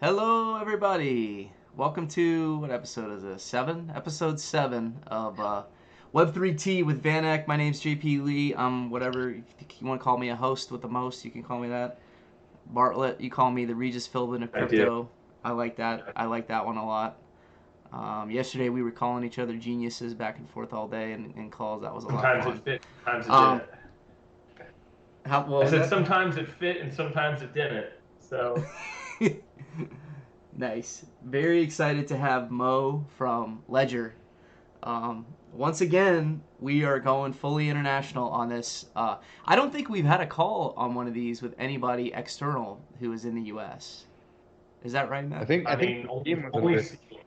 Hello, everybody. Welcome to what episode is this? Seven? Episode 7 of Web3 TEA with Van Eck. My name's JP Lee. I'm whatever you want to call me, a host with the most. You can call me that. Bartlett, you call me the Regis Philbin of I do. crypto. I like that. I like that one a lot. Yesterday we were calling each other geniuses back and forth all day in calls. That was a lot of Sometimes it fun. fit, sometimes it Um, didn't. what I was said that? sometimes it fit and sometimes it didn't. So Nice. Very excited to have Mo from Ledger. Once again, we are going fully international on this. I don't think we've had a call on one of these with anybody external who is in the U.S. Is that right, I Matt? think I I think mean, Ian was in only there. Siegel.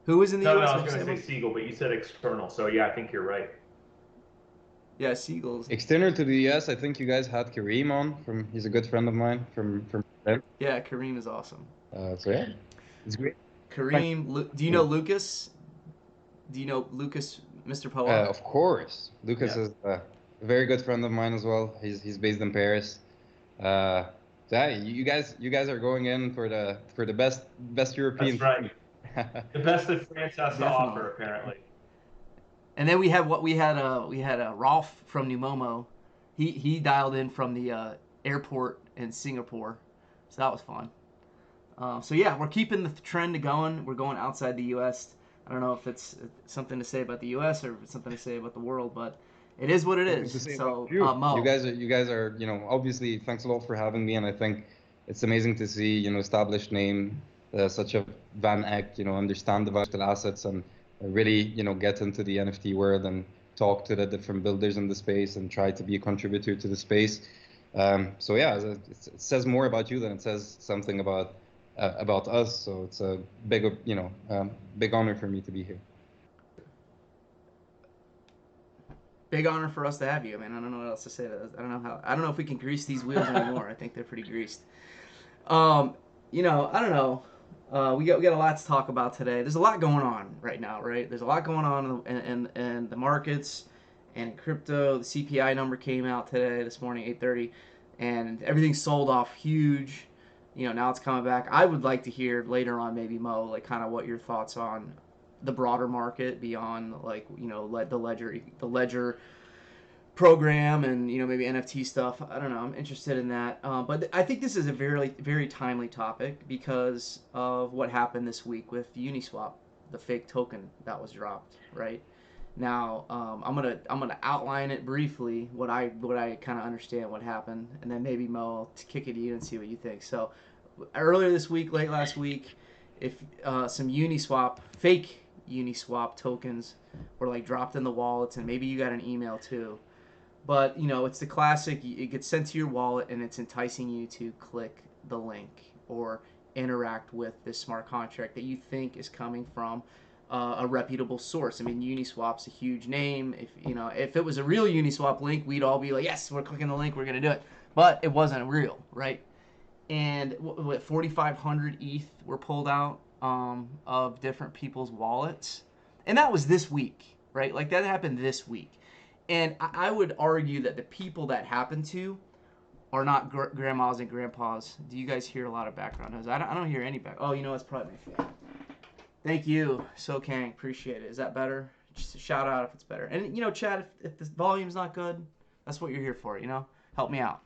Who is in the No, U.S.? I was What'd you going say, to say Mo? Siegel, but you said external. So yeah, I think you're right. Yeah, Seagulls. External to the US, I think you guys had Kareem on from. He's a good friend of mine from them. Yeah, Kareem is awesome. So yeah, it's great. Thank Kareem, do you know you. Lucas? Do you know Lucas, Mr. Poa? Of course, Lucas Yeah. is a very good friend of mine as well. He's based in Paris. Uh, so yeah, you guys are going in for the best European That's right. team. The best that France has to Definitely. offer, apparently. And then we had what we had Rolf from Numomo. He dialed in from the airport in Singapore, so that was fun. So yeah, we're keeping the trend going. We're going outside the U.S. I don't know if it's something to say about the U.S. or if it's something to say about the world, but it is what it Something to is. say about So you. You Mo, guys are you guys are obviously thanks a lot for having me, and I think it's amazing to see established name such a Van Eck understand the digital assets and really get into the NFT world and talk to the different builders in the space and try to be a contributor to the space. So yeah, it says more about you than it says something about us. So it's a big honor for me to be here. big honor for us to have you. I mean, I don't know what else to say. I don't know if we can grease these wheels anymore. I think they're pretty greased. Um, I don't know. We got a lot to talk about today. There's a lot going on right now, right? There's a lot going on in the markets and in crypto. The CPI number came out today, this morning, 8:30, and everything's sold off huge. Now it's coming back. I would like to hear later on, maybe Mo, like kind of what your thoughts on the broader market beyond like the ledger program and maybe NFT stuff. I don't know. I'm interested in that. But I think this is a very very timely topic because of what happened this week with Uniswap, the fake token that was dropped. Right now, I'm gonna outline it briefly what I kind of understand what happened, and then maybe Mo I'll kick it to you and see what you think. So earlier this week, late last week, if some Uniswap fake Uniswap tokens were like dropped in the wallets, and maybe you got an email too, but it's the classic. It gets sent to your wallet, and it's enticing you to click the link or interact with this smart contract that you think is coming from a reputable source. I mean, Uniswap's a huge name. If it was a real Uniswap link, we'd all be like, yes, we're clicking the link, we're gonna do it. But it wasn't real, right? And what 4,500 ETH were pulled out of different people's wallets, and that was this week, right? Like that happened this week, and I would argue that the people that happened to are not grandmas and grandpas. Do you guys hear a lot of background noise? I don't hear any back. Oh, it's probably my fan. Thank you, So Kang. Appreciate it. Is that better? Just a shout out if it's better. And Chad, if the volume's not good, that's what you're here for. Help me out.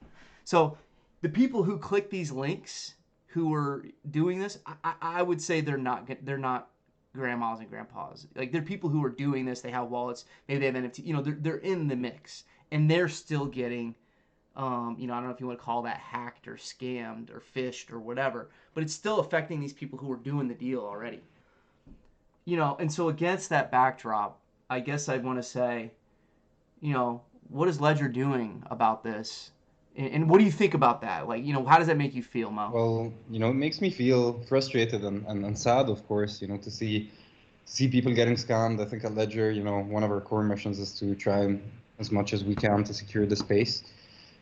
So the people who click these links, who are doing this, I would say they're not grandmas and grandpas. Like they're people who are doing this. They have wallets. Maybe they have NFT. They're in the mix, and they're still getting. I don't know if you want to call that hacked or scammed or phished or whatever, but it's still affecting these people who are doing the deal already. And so against that backdrop, I guess I'd want to say, what is Ledger doing about this? And what do you think about that? Like, how does that make you feel, Mo? Well, it makes me feel frustrated and sad, of course, to see people getting scammed. I think at Ledger, one of our core missions is to try as much as we can to secure the space.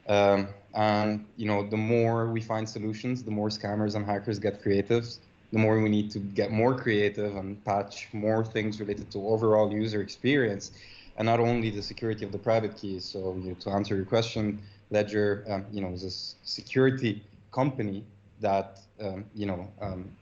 And the more we find solutions, the more scammers and hackers get creative. The more we need to get more creative and patch more things related to overall user experience, and not only the security of the private keys. So, to answer your question, Ledger, is a security company that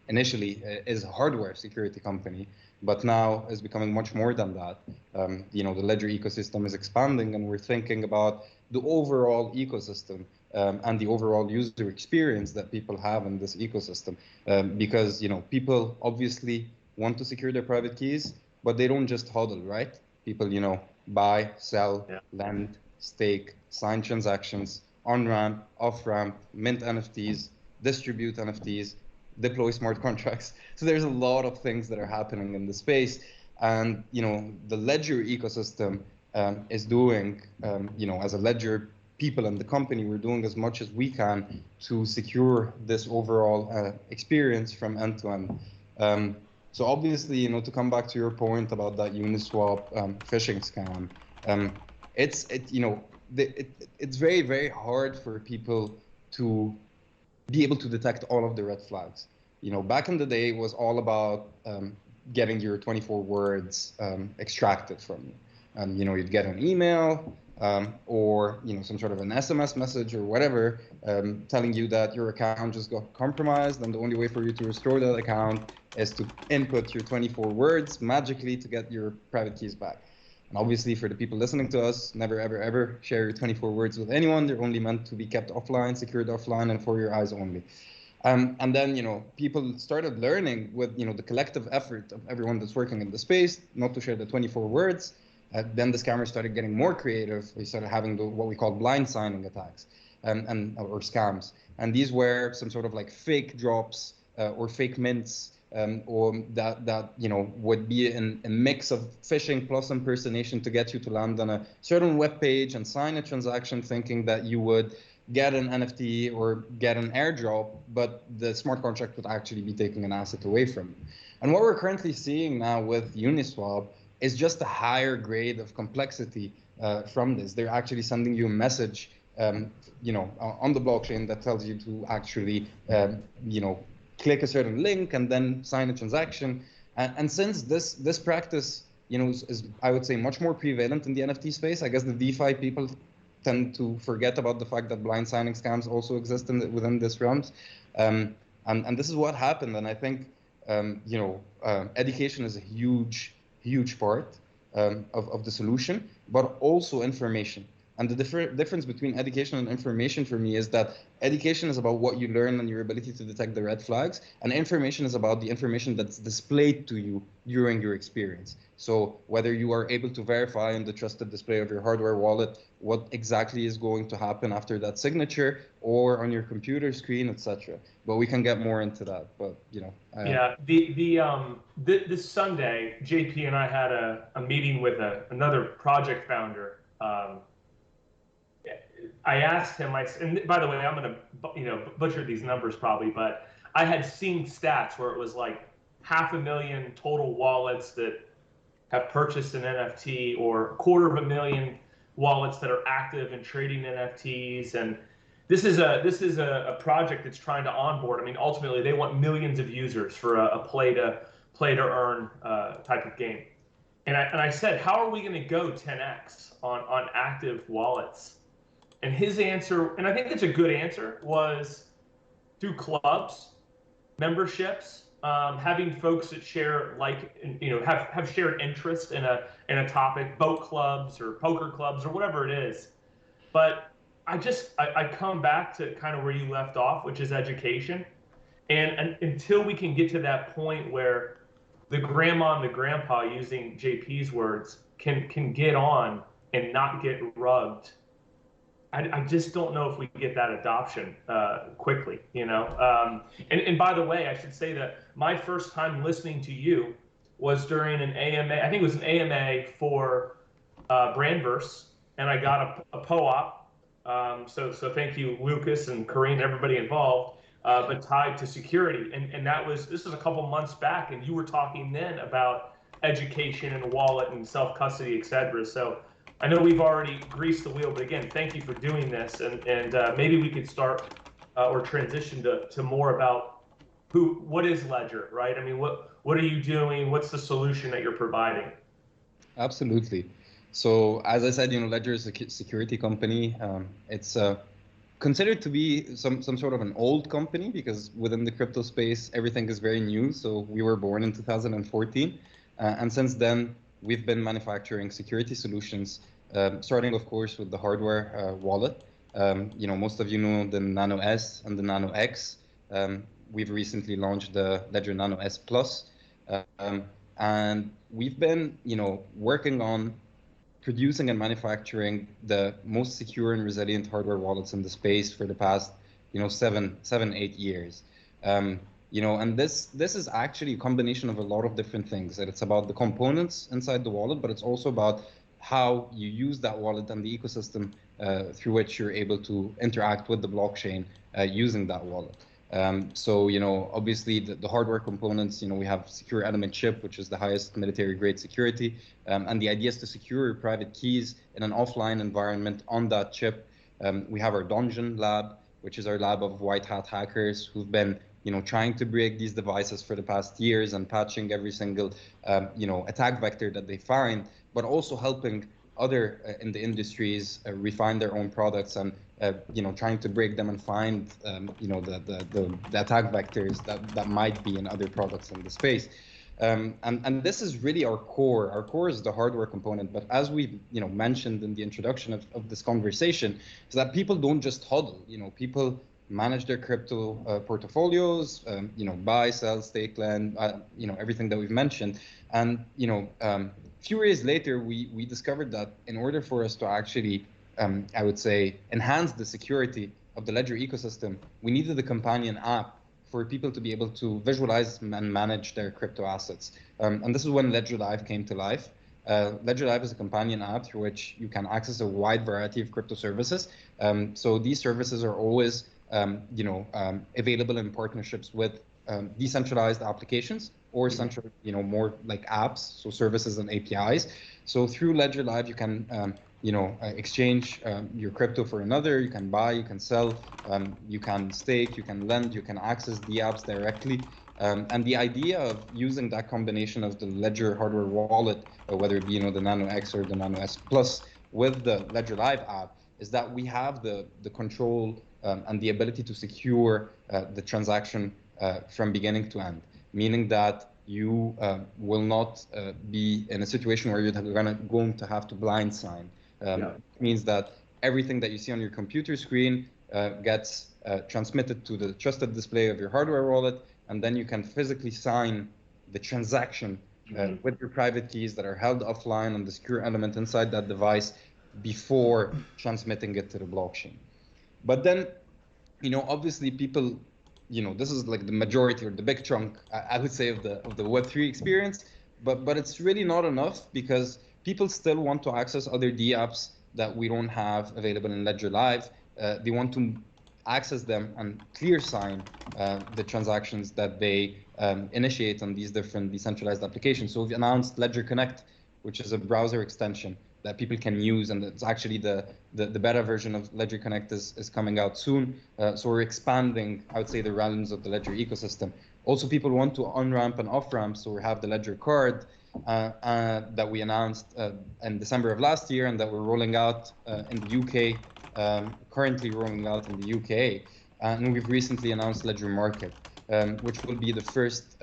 initially is a hardware security company, but now is becoming much more than that. The Ledger ecosystem is expanding, and we're thinking about the overall ecosystem and the overall user experience that people have in this ecosystem. Because people obviously want to secure their private keys, but they don't just hodl, right? People buy, sell, lend, stake, sign transactions, on-ramp, off-ramp, mint NFTs, distribute NFTs, deploy smart contracts. So there's a lot of things that are happening in the space. And, the Ledger ecosystem is doing, as a Ledger people in the company, we're doing as much as we can to secure this overall experience from end to end. So obviously, to come back to your point about that Uniswap phishing scam, it's very, very hard for people to be able to detect all of the red flags. Back in the day, it was all about getting your 24 words extracted from you. And, you'd get an email or, some sort of an SMS message or whatever telling you that your account just got compromised, and the only way for you to restore that account is to input your 24 words magically to get your private keys back. And obviously, for the people listening to us, never, ever, ever share your 24 words with anyone. They're only meant to be kept offline, secured offline, and for your eyes only. And then, people started learning with, the collective effort of everyone that's working in the space, not to share the 24 words. Then the scammers started getting more creative. They started having what we call blind signing attacks or scams. And these were some sort of like fake drops or fake mints, or that would be a mix of phishing plus impersonation to get you to land on a certain web page and sign a transaction thinking that you would get an NFT or get an airdrop, but the smart contract would actually be taking an asset away from you. And what we're currently seeing now with Uniswap is just a higher grade of complexity from this. They're actually sending you a message, on the blockchain that tells you to actually, click a certain link and then sign a transaction. And since this practice, is I would say much more prevalent in the NFT space, I guess the DeFi people tend to forget about the fact that blind signing scams also exist within this realms. And this is what happened. And I think, education is a huge part of the solution, but also information. And the difference between education and information for me is that education is about what you learn and your ability to detect the red flags, and information is about the information that's displayed to you during your experience. So whether you are able to verify in the trusted display of your hardware wallet what exactly is going to happen after that signature, or on your computer screen, etc. But we can get more into that. But this Sunday, JP and I had a meeting with another project founder. I asked him, and by the way, I'm going to butcher these numbers probably, but I had seen stats where it was like 500,000 total wallets that have purchased an NFT, or 250,000 wallets that are active and trading NFTs. And this is a project that's trying to onboard. I mean, ultimately, they want millions of users for a play to earn type of game. And I said, how are we going to go 10x on active wallets? And his answer, and I think it's a good answer, was through clubs, memberships, having folks that share have shared interest in a topic, boat clubs or poker clubs or whatever it is. But I come back to kind of where you left off, which is education. And until we can get to that point where the grandma and the grandpa, using JP's words, can get on and not get rugged, I just don't know if we get that adoption quickly, And by the way, I should say that my first time listening to you was during an AMA. I think it was an AMA for Brandverse, and I got a POAP. So thank you, Lucas and Kareem, everybody involved, but tied to security. And this was a couple months back, and you were talking then about education and wallet and self-custody, et cetera. So I know we've already greased the wheel, but again, thank you for doing this. And maybe we could start or transition to more about what is Ledger, right? I mean, what are you doing? What's the solution that you're providing? Absolutely. So as I said, Ledger is a security company. It's considered to be some sort of an old company because within the crypto space, everything is very new. So we were born in 2014. And since then, we've been manufacturing security solutions, starting, of course, with the hardware wallet. Most of you know the Nano S and the Nano X. We've recently launched the Ledger Nano S Plus. Um, and we've been, working on producing and manufacturing the most secure and resilient hardware wallets in the space for the past, 8 years. And this is actually a combination of a lot of different things. And it's about the components inside the wallet, but it's also about how you use that wallet and the ecosystem through which you're able to interact with the blockchain using that wallet. So, obviously the hardware components, we have secure element chip, which is the highest military grade security. And the idea is to secure your private keys in an offline environment on that chip. We have our Dungeon lab, which is our lab of white hat hackers who've been, trying to break these devices for the past years and patching every single, attack vector that they find, but also helping other in the industries refine their own products and trying to break them and find the attack vectors that might be in other products in the space. And this is really our core. Our core is the hardware component. But as we mentioned in the introduction of this conversation, is that people don't just hodl. People manage their crypto portfolios. Buy, sell, stake, lend. Everything that we've mentioned. And few years later, we discovered that in order for us to actually, I would say, enhance the security of the Ledger ecosystem, we needed a companion app for people to be able to visualize and manage their crypto assets. And this is when Ledger Live came to life. Ledger Live is a companion app through which you can access a wide variety of crypto services. So these services are always, available in partnerships with decentralized applications or central, more like apps, so services and APIs. So through Ledger Live, you can exchange your crypto for another. You can buy, you can sell, you can stake, you can lend, you can access the apps directly. And the idea of using that combination of the Ledger hardware wallet, whether it be the Nano X or the Nano S Plus, with the Ledger Live app, is that we have the control and the ability to secure the transaction from beginning to end, meaning that you will not be in a situation where you're going to have to blind sign. It means that everything that you see on your computer screen gets transmitted to the trusted display of your hardware wallet, and then you can physically sign the transaction with your private keys that are held offline on the secure element inside that device before transmitting it to the blockchain. But then, obviously people, this is like the majority or the big chunk, I would say, of the Web3 experience, but it's really not enough because people still want to access other DApps that we don't have available in Ledger Live. They want to access them and clear sign the transactions that they initiate on these different decentralized applications. So we've announced Ledger Connect, which is a browser extension that people can use, and it's actually the beta version of Ledger Connect is coming out soon. So we're expanding, I would say, the realms of the Ledger ecosystem. Also, people want to on-ramp and off-ramp, so we have the Ledger Card that we announced in December of last year, and that we're rolling out in the UK, currently rolling out in the UK. And we've recently announced Ledger Market, which will be the first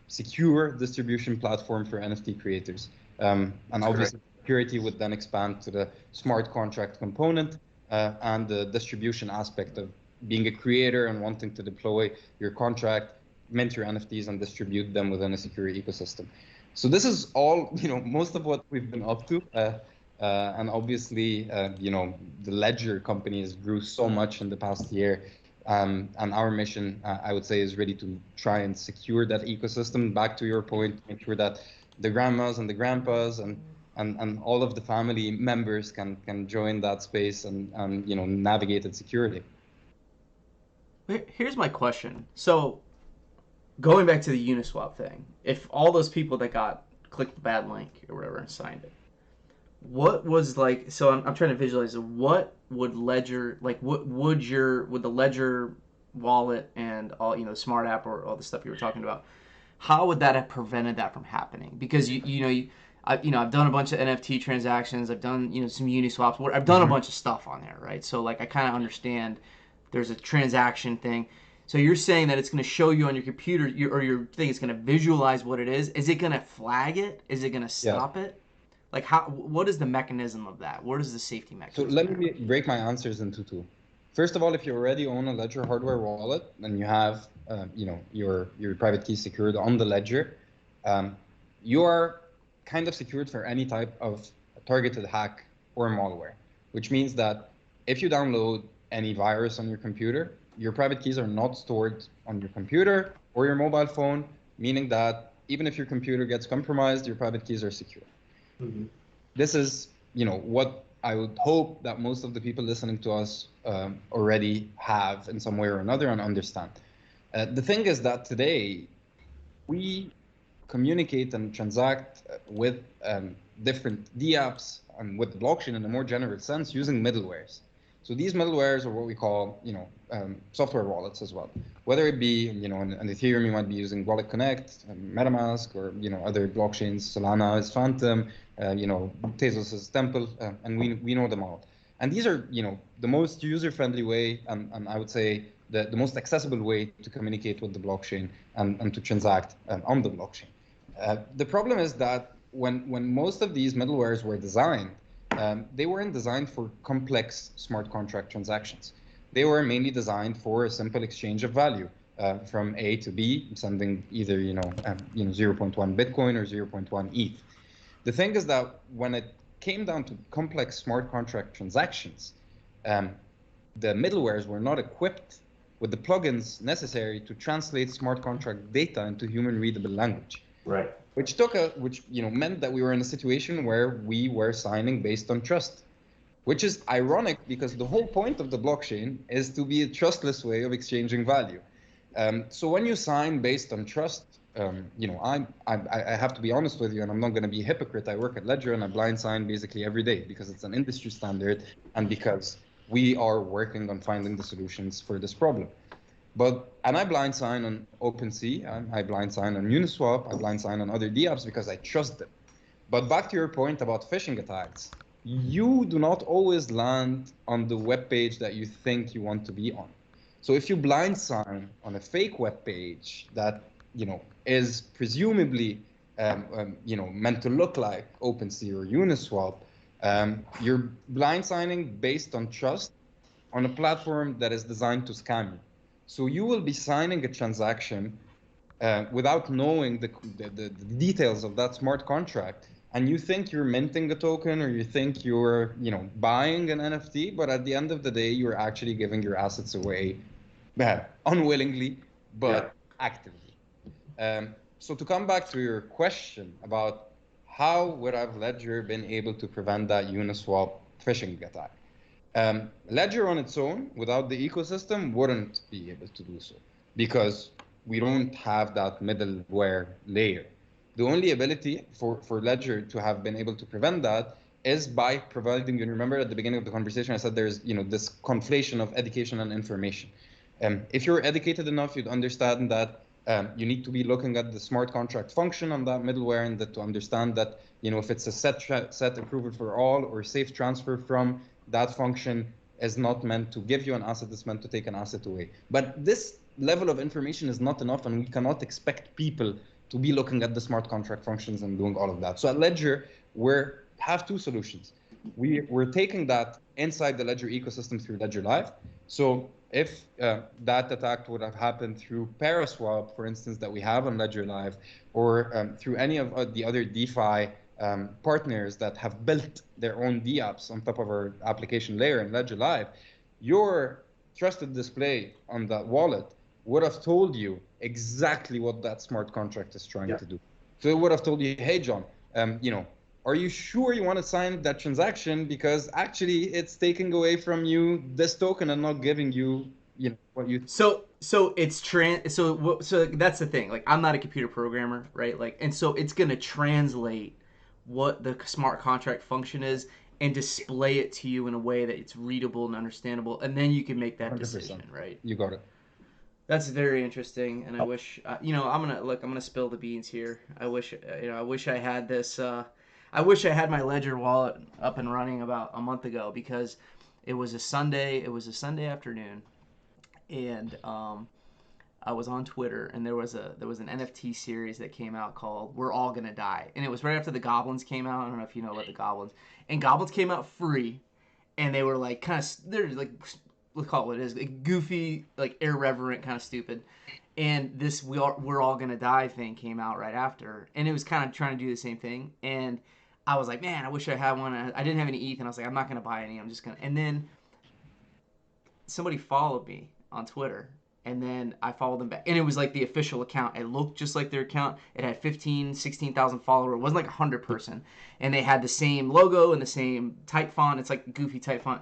secure distribution platform for NFT creators. And obviously, security would then expand to the smart contract component and the distribution aspect of being a creator and wanting to deploy your contract, mint your NFTs, and distribute them within a secure ecosystem. So this is all, most of what we've been up to. And obviously, the Ledger company has grew so much in the past year. And our mission, I would say, is really to try and secure that ecosystem. Back to your point, make sure that the grandmas and the grandpas and all of the family members can join that space and navigate it securely. Here's my question. So going back to the Uniswap thing, if all those people that clicked the bad link or whatever and signed it, what was like? So I'm trying to visualize it. What would Ledger like? What would the Ledger wallet and all smart app or all the stuff you were talking about? How would that have prevented that from happening? Because I've done a bunch of NFT transactions. I've done, some Uniswaps. I've done a bunch of stuff on there, right? So like I kind of understand there's a transaction thing. So you're saying that it's going to show you on your computer, or your thing is going to visualize what it is. Is it going to flag it? Is it going to Yeah. stop it? Like what is the mechanism of that? What is the safety So mechanism let there? me break my answers into two. First of all, if you already own a Ledger hardware wallet and you have, your private key secured on the Ledger, you are kind of secured for any type of targeted hack or malware, which means that if you download any virus on your computer, your private keys are not stored on your computer or your mobile phone, meaning that even if your computer gets compromised, your private keys are secure. Mm-hmm. This is, what I would hope that most of the people listening to us already have in some way or another and understand. The thing is that today we communicate and transact with different DApps and with the blockchain in a more general sense using middlewares. So these middlewares are what we call, software wallets as well. Whether it be, in Ethereum, you might be using Wallet Connect, MetaMask, or, other blockchains. Solana is Phantom, Tezos is Temple, and we know them all. And these are, the most user-friendly way, and I would say the most accessible way to communicate with the blockchain and to transact on the blockchain. The problem is that when most of these middlewares were designed, they weren't designed for complex smart contract transactions. They were mainly designed for a simple exchange of value from A to B, sending either 0.1 Bitcoin or 0.1 ETH. The thing is that when it came down to complex smart contract transactions, um, the middlewares were not equipped with the plugins necessary to translate smart contract data into human readable language. Right. Which meant that we were in a situation where we were signing based on trust, which is ironic because the whole point of the blockchain is to be a trustless way of exchanging value. So when you sign based on trust, I have to be honest with you, and I'm not going to be a hypocrite. I work at Ledger and I blind sign basically every day because it's an industry standard and because we are working on finding the solutions for this problem. And I blind sign on OpenSea, I blind sign on Uniswap, I blind sign on other DApps because I trust them. But back to your point about phishing attacks, you do not always land on the web page that you think you want to be on. So if you blind sign on a fake web page that is presumably meant to look like OpenSea or Uniswap, you're blind signing based on trust on a platform that is designed to scam you. So you will be signing a transaction without knowing the details of that smart contract, and you think you're minting a token or you think you're buying an NFT, but at the end of the day, you're actually giving your assets away unwillingly, but actively. So to come back to your question about how would have Ledger been able to prevent that Uniswap phishing attack? Ledger on its own, without the ecosystem, wouldn't be able to do so because we don't have that middleware layer. The only ability for Ledger to have been able to prevent that is by providing, you remember at the beginning of the conversation, I said there's this conflation of education and information. If you're educated enough, you'd understand that you need to be looking at the smart contract function on that middleware and that to understand that if it's a set approval for all or safe transfer from, that function is not meant to give you an asset, it's meant to take an asset away. But this level of information is not enough, and we cannot expect people to be looking at the smart contract functions and doing all of that. So at Ledger, we have two solutions. We're taking that inside the Ledger ecosystem through Ledger Live. So if that attack would have happened through Paraswap, for instance, that we have on Ledger Live, or through any of the other DeFi partners that have built their own DApps on top of our application layer in Ledger Live, your trusted display on that wallet would have told you exactly what that smart contract is trying to do. So it would have told you, hey, John, are you sure you want to sign that transaction? Because actually it's taking away from you this token and not giving you, what you. So that's the thing. Like I'm not a computer programmer, right? Like, and so it's gonna translate what the smart contract function is and display it to you in a way that it's readable and understandable, and then you can make that 100%. decision, right? You got it. That's very interesting, and I wish I'm gonna spill the beans here. I wish I had this I wish I had my Ledger wallet up and running about a month ago because it was a Sunday. It was a Sunday afternoon, and I was on Twitter, and there was an NFT series that came out called "We're All Gonna Die," and it was right after the Goblins came out. I don't know if you know about the Goblins, and Goblins came out free, and they were like kind of they're like, let's call it what it is, like goofy, like irreverent, kind of stupid. And this we're all gonna die thing came out right after, and it was kind of trying to do the same thing. And I was like, man, I wish I had one. I didn't have any ETH, and I was like, I'm not gonna buy any. I'm just gonna. And then somebody followed me on Twitter, and then I followed them back, and it was like the official account. It looked just like their account. It had 15, 16,000 followers. It wasn't like 100 person, and they had the same logo and the same type font. It's like goofy type font.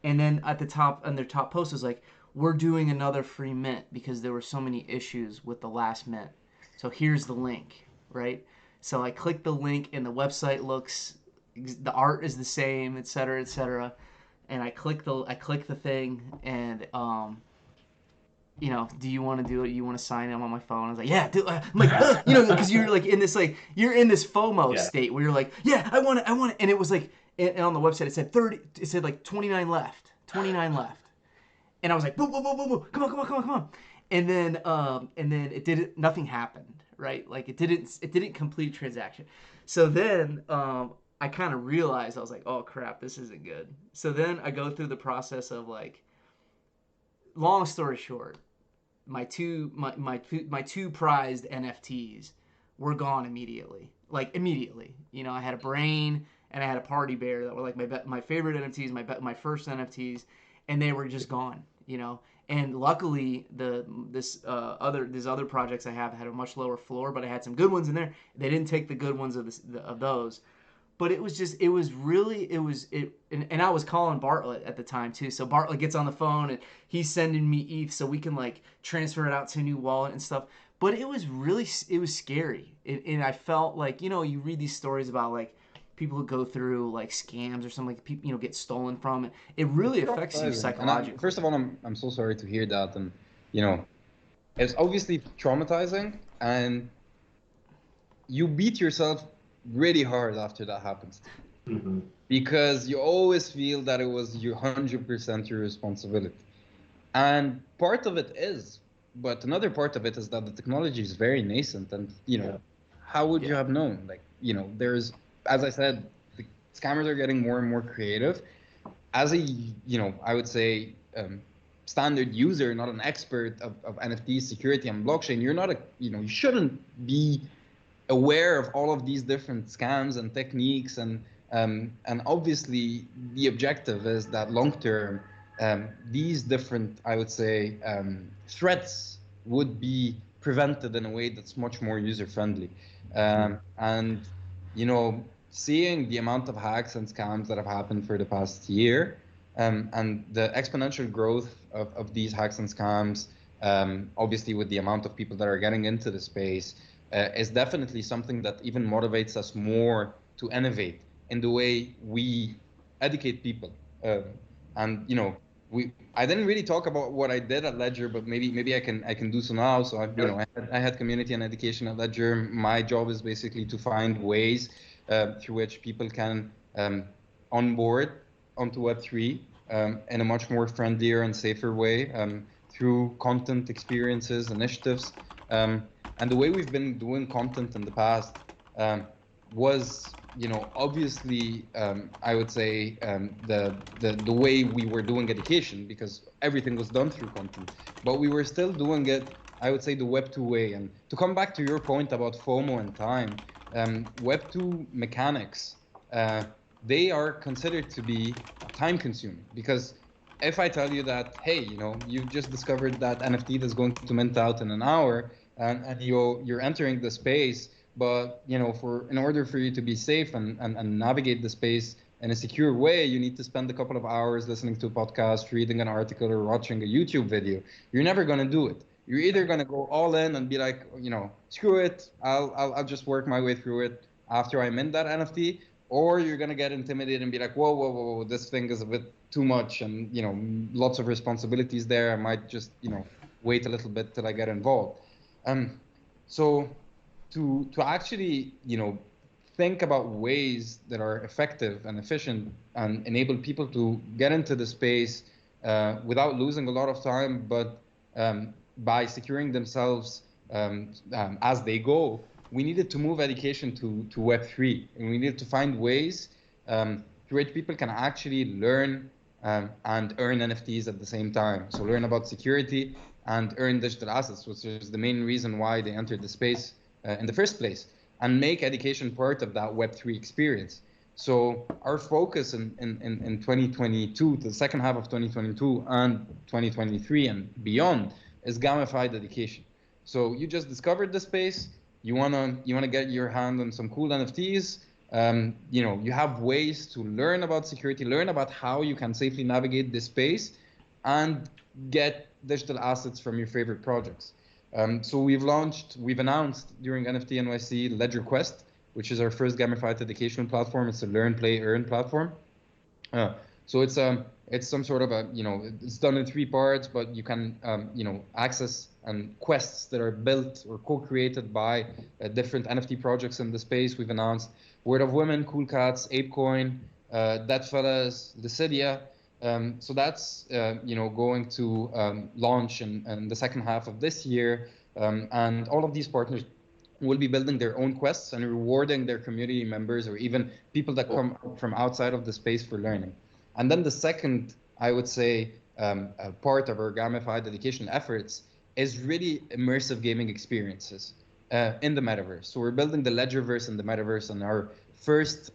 And then at the top, on their top post was like, we're doing another free mint because there were so many issues with the last mint. So here's the link, right? So I click the link, and the website looks, the art is the same, et cetera, et cetera. And I click the thing, and do you want to do it? You want to sign in? I'm on my phone. I was like, yeah, dude. I'm like, because you're like in this FOMO state where you're like, yeah, I want it, and it was like, and on the website it said 30, it said like 29 left, and I was like, boom, boom, boom, boom, boom, come on, and then it didn't, nothing happened, right? Like it didn't complete a transaction. So then I kind of realized, I was like, oh crap, this isn't good. So then I go through the process of like, long story short, my two prized NFTs were gone immediately. Like immediately. I had a brain and I had a party bear that were like my favorite NFTs, my first NFTs, and they were just gone. And luckily these other projects I have had a much lower floor, but I had some good ones in there. They didn't take the good ones of those. But it was and I was calling Bartlett at the time too. So Bartlett gets on the phone and he's sending me ETH so we can like transfer it out to a new wallet and stuff. But it was scary. And I felt like, you read these stories about like people who go through like scams or something, like people, get stolen from. It really affects you psychologically. First of all, I'm so sorry to hear that. And, it's obviously traumatizing, and you beat yourself really hard after that happens, because you always feel that it was 100% your responsibility, and part of it is, but another part of it is that the technology is very nascent, and how would you have known? Like, there's, as I said, the scammers are getting more and more creative. As a I would say standard user, not an expert of NFT security and blockchain, you're not you shouldn't be aware of all of these different scams and techniques, and obviously the objective is that long term these different, I would say, threats would be prevented in a way that's much more user friendly. And seeing the amount of hacks and scams that have happened for the past year, and the exponential growth of these hacks and scams, obviously with the amount of people that are getting into the space, is definitely something that even motivates us more to innovate in the way we educate people. And I didn't really talk about what I did at Ledger, but maybe I can do so now. So I had community and education at Ledger. My job is basically to find ways through which people can onboard onto Web3 in a much more friendlier and safer way, through content, experiences, initiatives. And the way we've been doing content in the past was, obviously, I would say the way we were doing education, because everything was done through content. But we were still doing it, I would say, the Web2 way. And to come back to your point about FOMO and time, Web2 mechanics, they are considered to be time-consuming, because if I tell you that, hey, you've just discovered that NFT that's going to mint out in an hour, and you're entering the space, but in order for you to be safe and navigate the space in a secure way, you need to spend a couple of hours listening to a podcast, reading an article, or watching a YouTube video. You're never going to do it. You're either going to go all in and be like, screw it, I'll just work my way through it after I'm in that NFT, or you're going to get intimidated and be like, whoa, this thing is a bit too much, and lots of responsibilities there. I might just wait a little bit till I get involved. So to actually think about ways that are effective and efficient and enable people to get into the space without losing a lot of time, but by securing themselves as they go, we needed to move education to Web3, and we needed to find ways through which people can actually learn and earn NFTs at the same time. So learn about security and earn digital assets, which is the main reason why they entered the space in the first place, and make education part of that Web3 experience. So our focus in 2022, the second half of 2022 and 2023 and beyond, is gamified education. So you just discovered the space, you wanna get your hand on some cool NFTs. You have ways to learn about security, learn about how you can safely navigate this space, and get digital assets from your favorite projects. So we've announced during NFT NYC Ledger Quest, which is our first gamified educational platform. It's a learn, play, earn platform. So it's some sort of it's done in 3 parts, but you can access and quests that are built or co-created by different NFT projects in the space. We've announced Word of Women, Cool Cats, ApeCoin, Dead Fellas, Decidia. So that's going to launch in the second half of this year, and all of these partners will be building their own quests and rewarding their community members or even people that come from outside of the space for learning. And then the second, I would say, part of our gamified education efforts is really immersive gaming experiences in the metaverse. So we're building the Ledgerverse in the metaverse, and our first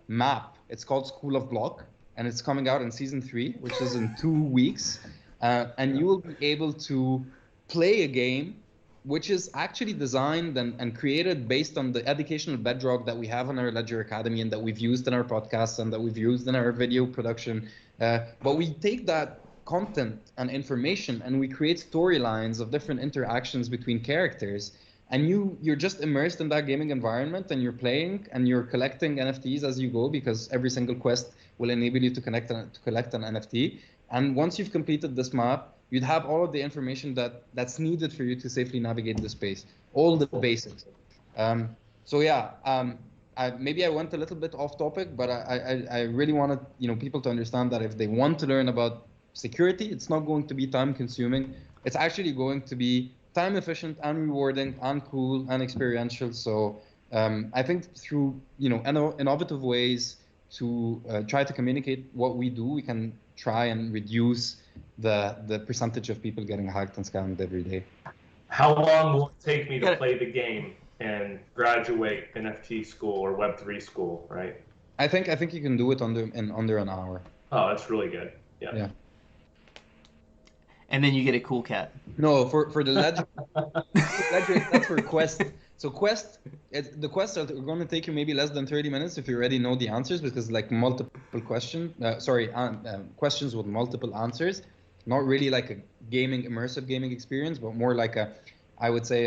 map, it's called School of Block, and it's coming out in season 3, which is in 2 weeks. And you will be able to play a game which is actually designed and created based on the educational bedrock that we have in our Ledger Academy and that we've used in our podcasts and that we've used in our video production. But we take that content and information and we create storylines of different interactions between characters. And you're just immersed in that gaming environment, and you're playing and you're collecting NFTs as you go, because every single quest will enable you to collect an NFT. And once you've completed this map, you'd have all of the information that's needed for you to safely navigate the space, all the basics. Maybe I went a little bit off topic, but I really wanted people to understand that if they want to learn about security, it's not going to be time consuming. It's actually going to be time efficient and rewarding and cool and experiential. So I think through innovative ways to try to communicate what we do, we can try and reduce the percentage of people getting hacked and scammed every day. How long will it take me to play the game and graduate NFT school or Web3 school, right? I think you can do it in under an hour. Oh, that's really good. Yeah. And then you get a cool cat. No, for the Ledger, Ledger, that's for Quest. So the quests are going to take you maybe less than 30 minutes if you already know the answers, because like multiple questions with multiple answers, not really like a immersive gaming experience, but more like I would say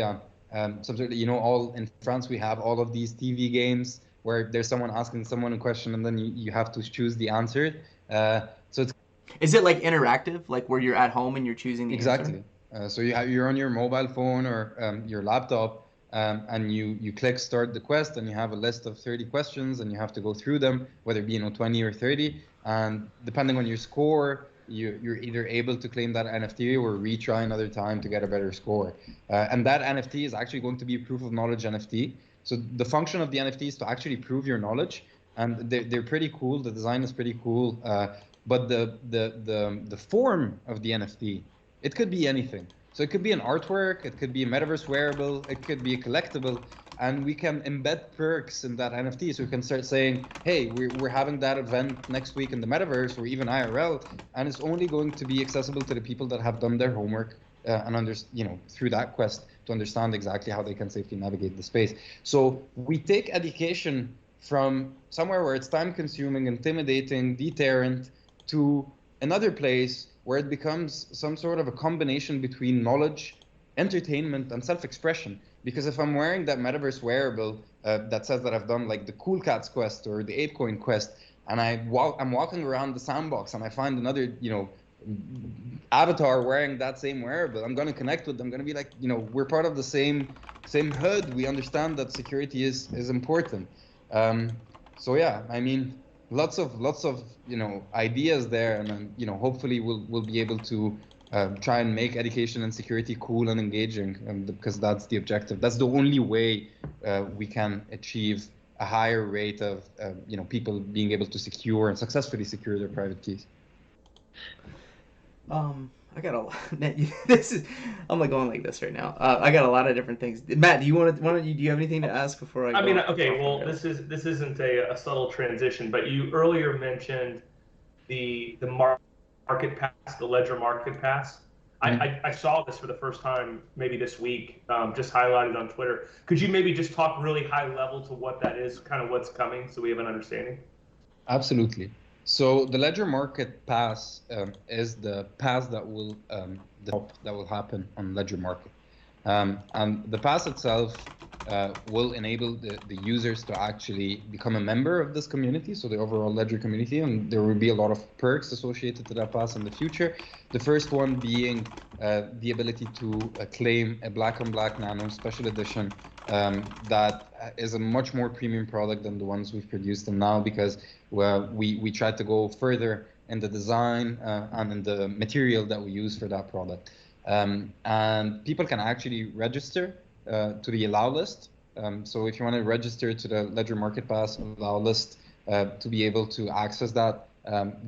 some sort of, all in France we have all of these TV games where there's someone asking someone a question and then you have to choose the answer. So it's. Is it like interactive, like where you're at home and you're choosing the Exactly. answer? So you're on your mobile phone or your laptop. And you click start the quest, and you have a list of 30 questions, and you have to go through them, whether it be 20 or 30. And depending on your score, you're either able to claim that NFT or retry another time to get a better score. And that NFT is actually going to be a proof of knowledge NFT. So the function of the NFT is to actually prove your knowledge, and they're pretty cool. The design is pretty cool, but the form of the NFT, it could be anything. So it could be an artwork, it could be a metaverse wearable, it could be a collectible, and we can embed perks in that NFT. So we can start saying, hey, we're having that event next week in the metaverse or even IRL, and it's only going to be accessible to the people that have done their homework and through that quest to understand exactly how they can safely navigate the space. So we take education from somewhere where it's time consuming, intimidating, deterrent, to another place where it becomes some sort of a combination between knowledge, entertainment, and self-expression. Because if I'm wearing that metaverse wearable that says that I've done like the Cool Cats quest or the ApeCoin quest, and I'm walking around the sandbox and I find another, avatar wearing that same wearable, I'm going to connect with them. I'm going to be like, we're part of the same hood. We understand that security is important. So yeah, I mean, lots of ideas there, and then hopefully we'll be able to try and make education and security cool and engaging, because that's the objective. That's the only way we can achieve a higher rate of people being able to secure and successfully secure their private keys. I got a lot. This is. I'm like going like this right now. I got a lot of different things. Matt, do you want to? Do you have anything to ask before I go? I mean, okay. Well, this isn't a subtle transition, but you earlier mentioned the market pass, the Ledger market pass. I saw this for the first time maybe this week, just highlighted on Twitter. Could you maybe just talk really high level to what that is, kind of what's coming, so we have an understanding? Absolutely. So the Ledger Market Pass is the pass that will happen on Ledger Market, and the pass itself will enable the users to actually become a member of this community, so the overall Ledger community, and there will be a lot of perks associated to that pass in the future. The first one being the ability to claim a black on black Nano special edition that is a much more premium product than the ones we've produced and now, because we tried to go further in the design and in the material that we use for that product. And people can actually register to the allow list. So if you want to register to the Ledger Market Pass allow list to be able to access that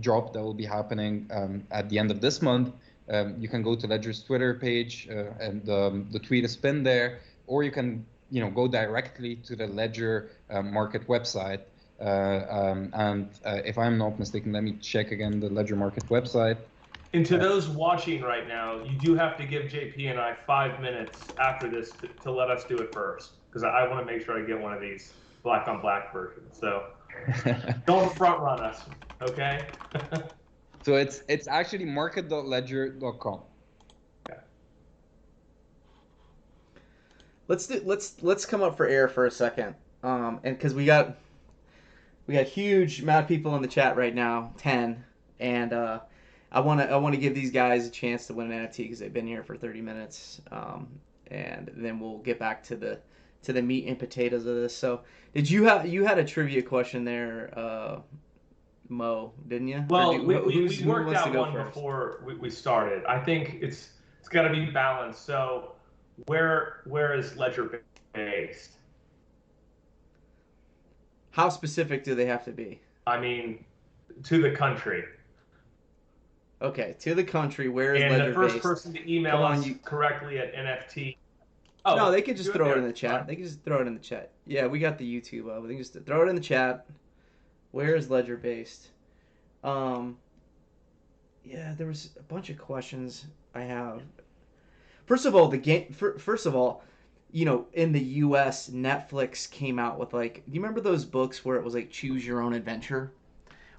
drop that will be happening at the end of this month, you can go to Ledger's Twitter page and the tweet is pinned there, or you can go directly to the Ledger Market website. And if I'm not mistaken, let me check again the Ledger Market website. And to those watching right now, you do have to give JP and I 5 minutes after this to let us do it first, because I want to make sure I get one of these black on black versions. So don't front run us, okay? So it's actually market.ledger.com. Okay. Let's come up for air for a second, and because we got huge amount of people in the chat right now, 10, and I want to give these guys a chance to win an NFT because they've been here for 30 minutes, and then we'll get back to the meat and potatoes of this. So, you had a trivia question there, Mo, didn't you? Well, we worked out one before we started. I think it's got to be balanced. So, where is Ledger based? How specific do they have to be? I mean, to the country. Okay, to the country. Where is Ledger based? And the first person to email us correctly at NFT. Oh, no, they could just throw it in the chat. They can just throw it in the chat. Yeah, we got the YouTube up. They can just throw it in the chat. Where is Ledger based? Yeah, there was a bunch of questions I have. First of all, in the U.S., Netflix came out with, like, do you remember those books where it was like choose your own adventure?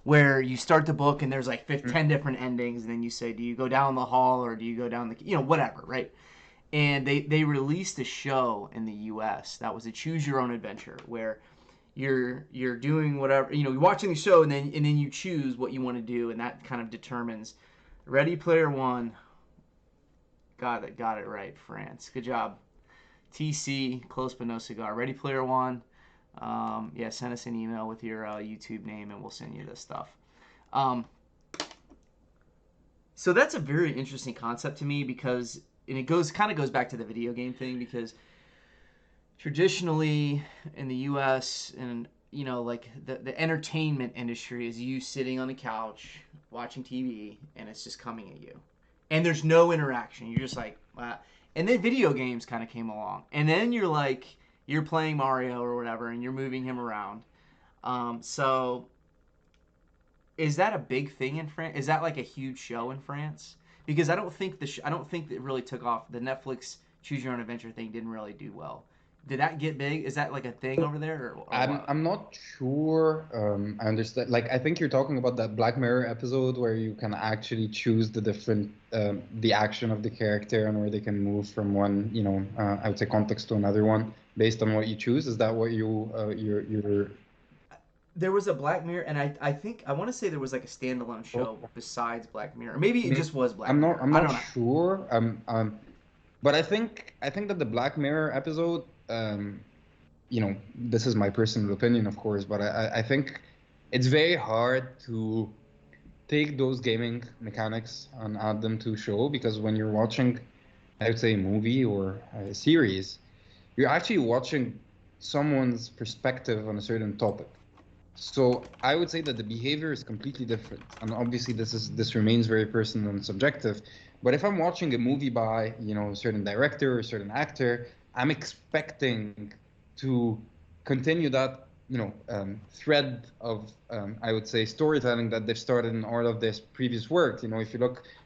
Where you start the book and there's like 10 different endings, and then you say, do you go down the hall or do you go down the, whatever, right? And they released a show in the U.S. that was a choose your own adventure, where you're doing whatever, you're watching the show, and then you choose what you want to do, and that kind of determines. Ready Player One. Got it right, France. Good job. TC, close but no cigar. Ready Player One. Yeah, send us an email with your YouTube name, and we'll send you this stuff. So that's a very interesting concept to me, because, and it kind of goes back to the video game thing, because traditionally in the U.S. and like the entertainment industry is you sitting on the couch watching TV, and it's just coming at you, and there's no interaction. You're just like, and then video games kind of came along, and then you're playing Mario or whatever, and you're moving him around. So is that a big thing in France? Is that like a huge show in France? Because I don't think it really took off. The Netflix Choose Your Own Adventure thing didn't really do well. Did that get big? Is that like a thing over there? Or I'm not sure. I understand. Like, I think you're talking about that Black Mirror episode where you can actually choose the different the action of the character and where they can move from one, I would say, context to another one based on what you choose. Is that what you're? There was a Black Mirror, and I think I want to say there was like a standalone show besides Black Mirror. Or maybe it just was Black Mirror. I'm not sure. But I think that the Black Mirror episode this is my personal opinion, of course, but I think it's very hard to take those gaming mechanics and add them to show, because when you're watching, I would say, a movie or a series, you're actually watching someone's perspective on a certain topic. So I would say that the behavior is completely different, and obviously this remains very personal and subjective. But if I'm watching a movie by a certain director or a certain actor, I'm expecting to continue that thread of I would say storytelling that they've started in all of this previous work. If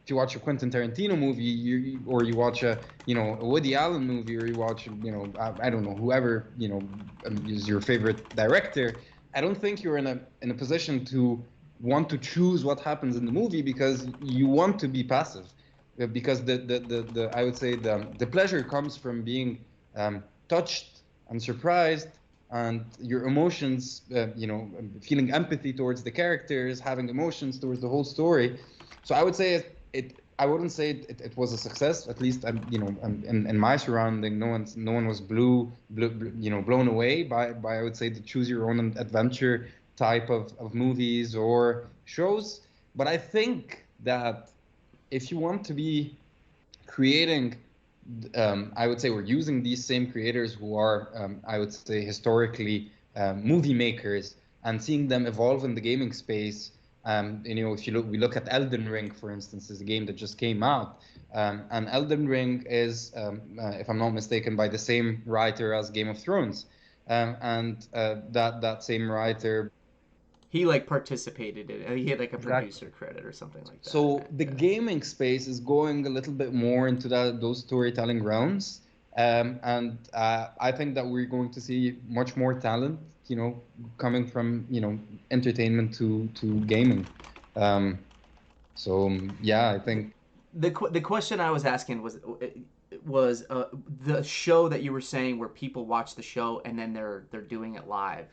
you watch a Quentin Tarantino movie, or you watch a Woody Allen movie, or you watch I don't know, whoever is your favorite director. I don't think you're in a position to want to choose what happens in the movie, because you want to be passive. Because the I would say the pleasure comes from being touched and surprised, and your emotions, feeling empathy towards the characters, having emotions towards the whole story. So I would say I wouldn't say it was a success. At least in my surrounding, no one was blown away by I would say the choose your own adventure type of movies or shows. But I think that if you want to be creating, I would say, we're using these same creators who are, I would say, historically movie makers, and seeing them evolve in the gaming space. If we look at Elden Ring, for instance, is a game that just came out, and Elden Ring is, if I'm not mistaken, by the same writer as Game of Thrones, and that same writer. He like participated in it. He had like a Exactly. producer credit or something like that. So the gaming space is going a little bit more into those storytelling realms, and I think that we're going to see much more talent, coming from entertainment to gaming. Yeah, I think The question I was asking was the show that you were saying where people watch the show and then they're doing it live.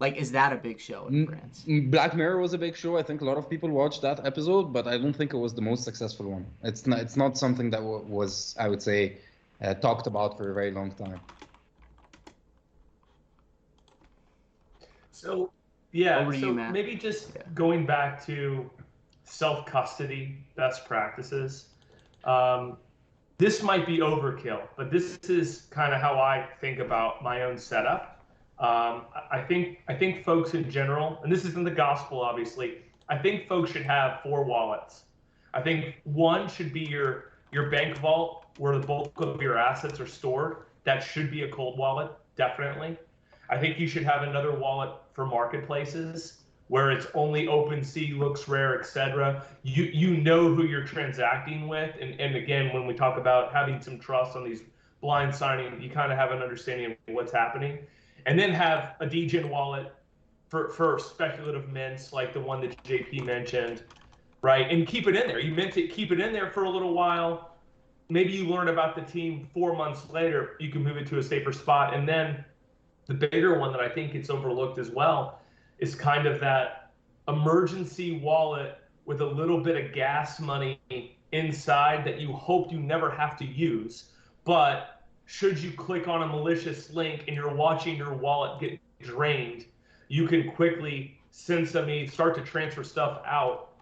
Like, is that a big show in France? Black Mirror was a big show. I think a lot of people watched that episode, but I don't think it was the most successful one. It's not something that was, I would say, talked about for a very long time. So, yeah, Over to you, Matt. maybe just going back to self-custody best practices. This might be overkill, but this is kind of how I think about my own setup. I think folks in general, and this isn't the gospel, obviously. I think folks should have 4 wallets. I think one should be your bank vault, where the bulk of your assets are stored. That should be a cold wallet, definitely. I think you should have another wallet for marketplaces, where it's only OpenSea, LooksRare, etc. You know who you're transacting with, and again, when we talk about having some trust on these blind signing, you kind of have an understanding of what's happening. And then have a DGen wallet for speculative mints, like the one that JP mentioned, right? And keep it in there. You mint it, keep it in there for a little while. Maybe you learn about the team 4 months later, you can move it to a safer spot. And then the bigger one that I think gets overlooked as well is kind of that emergency wallet with a little bit of gas money inside that you hope you never have to use. But should you click on a malicious link and you're watching your wallet get drained, you can quickly send somebody, start to transfer stuff out.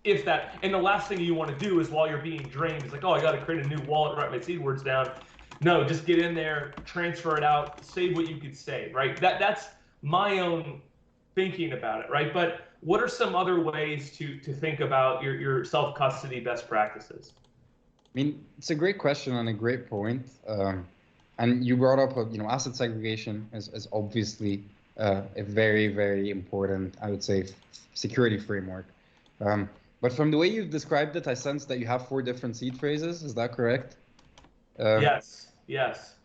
If that, and the last thing you want to do is while you're being drained, it's like, oh, I got to create a new wallet, write my seed words down. No, just get in there, transfer it out, save what you could save, right? That's my own thinking about it, right? But what are some other ways to think about your self-custody best practices? I mean, it's a great question and a great point. And you brought up, asset segregation is obviously a very, very important, I would say, security framework. But from the way you've described it, I sense that you have 4 different seed phrases. Is that correct? Yes.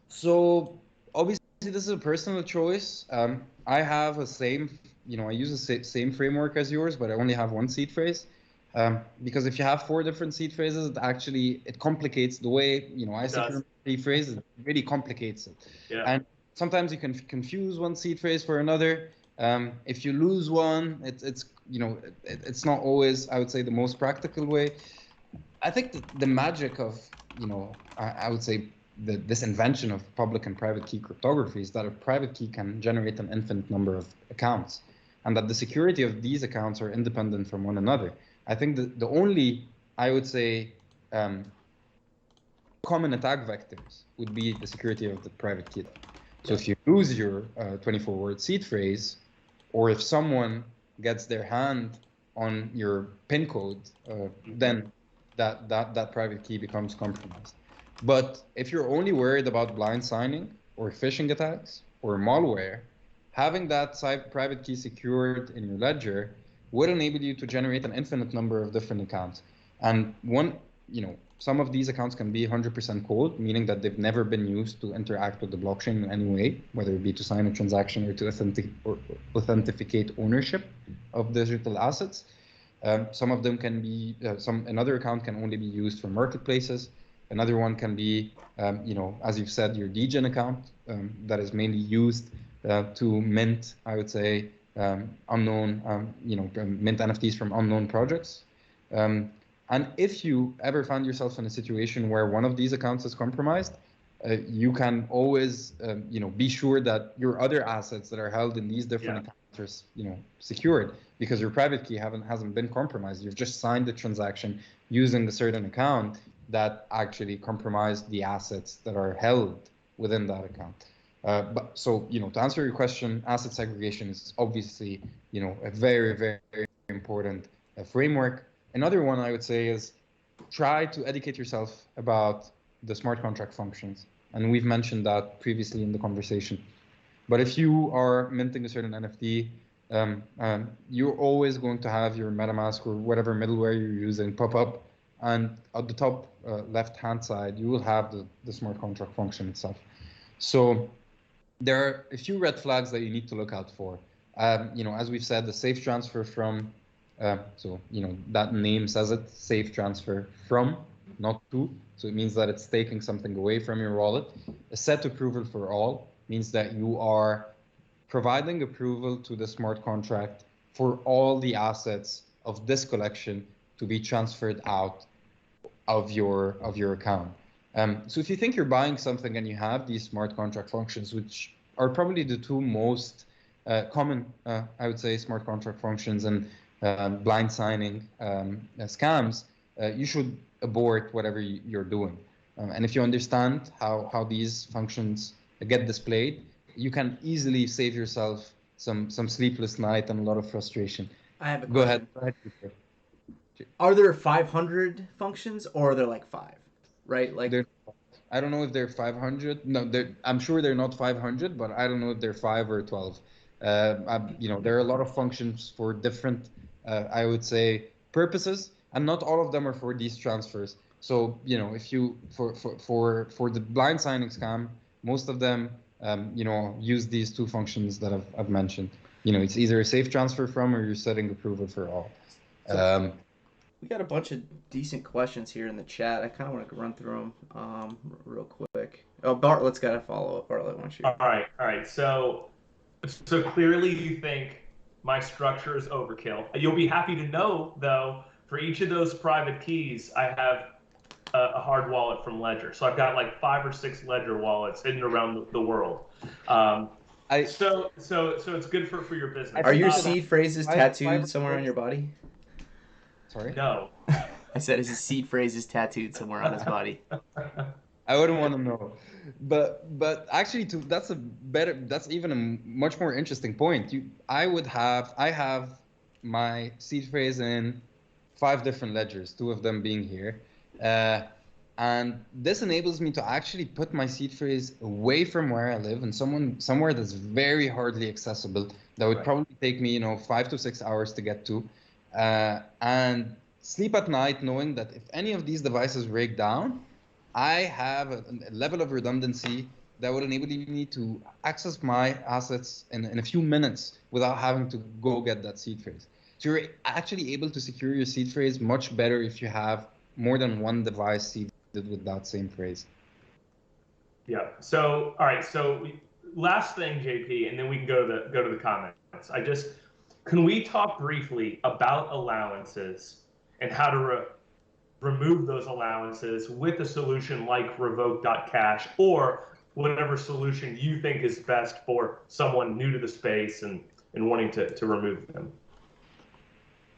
So obviously, this is a personal choice. I have I use the same framework as yours, but I only have 1 seed phrase. Because if you have 4 different seed phrases, it complicates the way, I secure seed phrase. It really complicates it. Yeah. And sometimes you can confuse 1 seed phrase for another. If you lose one, it's not always, I would say, the most practical way. I think the magic of, I would say, this invention of public and private key cryptography is that a private key can generate an infinite number of accounts, and that the security of these accounts are independent from one another. I think the only, I would say, common attack vectors would be the security of the private key. So if you lose your 24-word seed phrase, or if someone gets their hand on your PIN code, then that private key becomes compromised. But if you're only worried about blind signing or phishing attacks or malware, having that private key secured in your ledger would enable you to generate an infinite number of different accounts. And some of these accounts can be 100% cold, meaning that they've never been used to interact with the blockchain in any way, whether it be to sign a transaction or to authenticate ownership of digital assets. Some of them can be, another account can only be used for marketplaces. Another one can be, as you've said, your DGen account that is mainly used to mint, I would say, unknown, mint NFTs from unknown projects. And if you ever find yourself in a situation where one of these accounts is compromised, you can always, be sure that your other assets that are held in these different accounts are, secured, because your private key hasn't been compromised. You've just signed the transaction using a certain account that actually compromised the assets that are held within that account. So, to answer your question, asset segregation is obviously, a very, very, very important framework. Another one I would say is try to educate yourself about the smart contract functions. And we've mentioned that previously in the conversation. But if you are minting a certain NFT, you're always going to have your MetaMask or whatever middleware you're using pop up. And at the top left-hand side, you will have the smart contract function itself. So there are a few red flags that you need to look out for. As we've said, the safe transfer from, that name says it, safe transfer from, not to. So it means that it's taking something away from your wallet. A set approval for all means that you are providing approval to the smart contract for all the assets of this collection to be transferred out of your account. So if you think you're buying something and you have these smart contract functions, which are probably the two most common, I would say, smart contract functions and blind signing scams, you should abort whatever you're doing. And if you understand how these functions get displayed, you can easily save yourself some sleepless night and a lot of frustration. I have a Go question. ahead. Are there 500 functions, or are there like 5? Right? Like, I don't know if they're 500. No, I'm sure they're not 500, but I don't know if they're 5 or 12. There are a lot of functions for different, I would say, purposes, and not all of them are for these transfers. So, if you for the blind signing scam, most of them, use these two functions that I've mentioned. It's either a safe transfer from, or you're setting approval for all. We got a bunch of decent questions here in the chat. I kind of want to run through them real quick. Oh, Bartlett's got a follow-up. Bartlett, why don't you? All right. So clearly you think my structure is overkill. You'll be happy to know, though, for each of those private keys, I have a hard wallet from Ledger. So I've got like 5 or 6 Ledger wallets hidden around the world. So it's good for your business. Are your seed phrases tattooed somewhere on your body? Sorry? No. I said his seed phrase is tattooed somewhere on his body. I wouldn't want to know, but actually, that's even a much more interesting point. I have my seed phrase in 5 different ledgers, 2 of them being here, and this enables me to actually put my seed phrase away from where I live and somewhere that's very hardly accessible. That would probably take me 5 to 6 hours to get to. And sleep at night knowing that if any of these devices break down, I have a level of redundancy that would enable me to access my assets in a few minutes without having to go get that seed phrase. So you're actually able to secure your seed phrase much better if you have more than one device seeded with that same phrase. Yeah. So all right. So last thing, JP, and then we can go to the comments. Can we talk briefly about allowances and how to remove those allowances with a solution like revoke.cash or whatever solution you think is best for someone new to the space and wanting to remove them.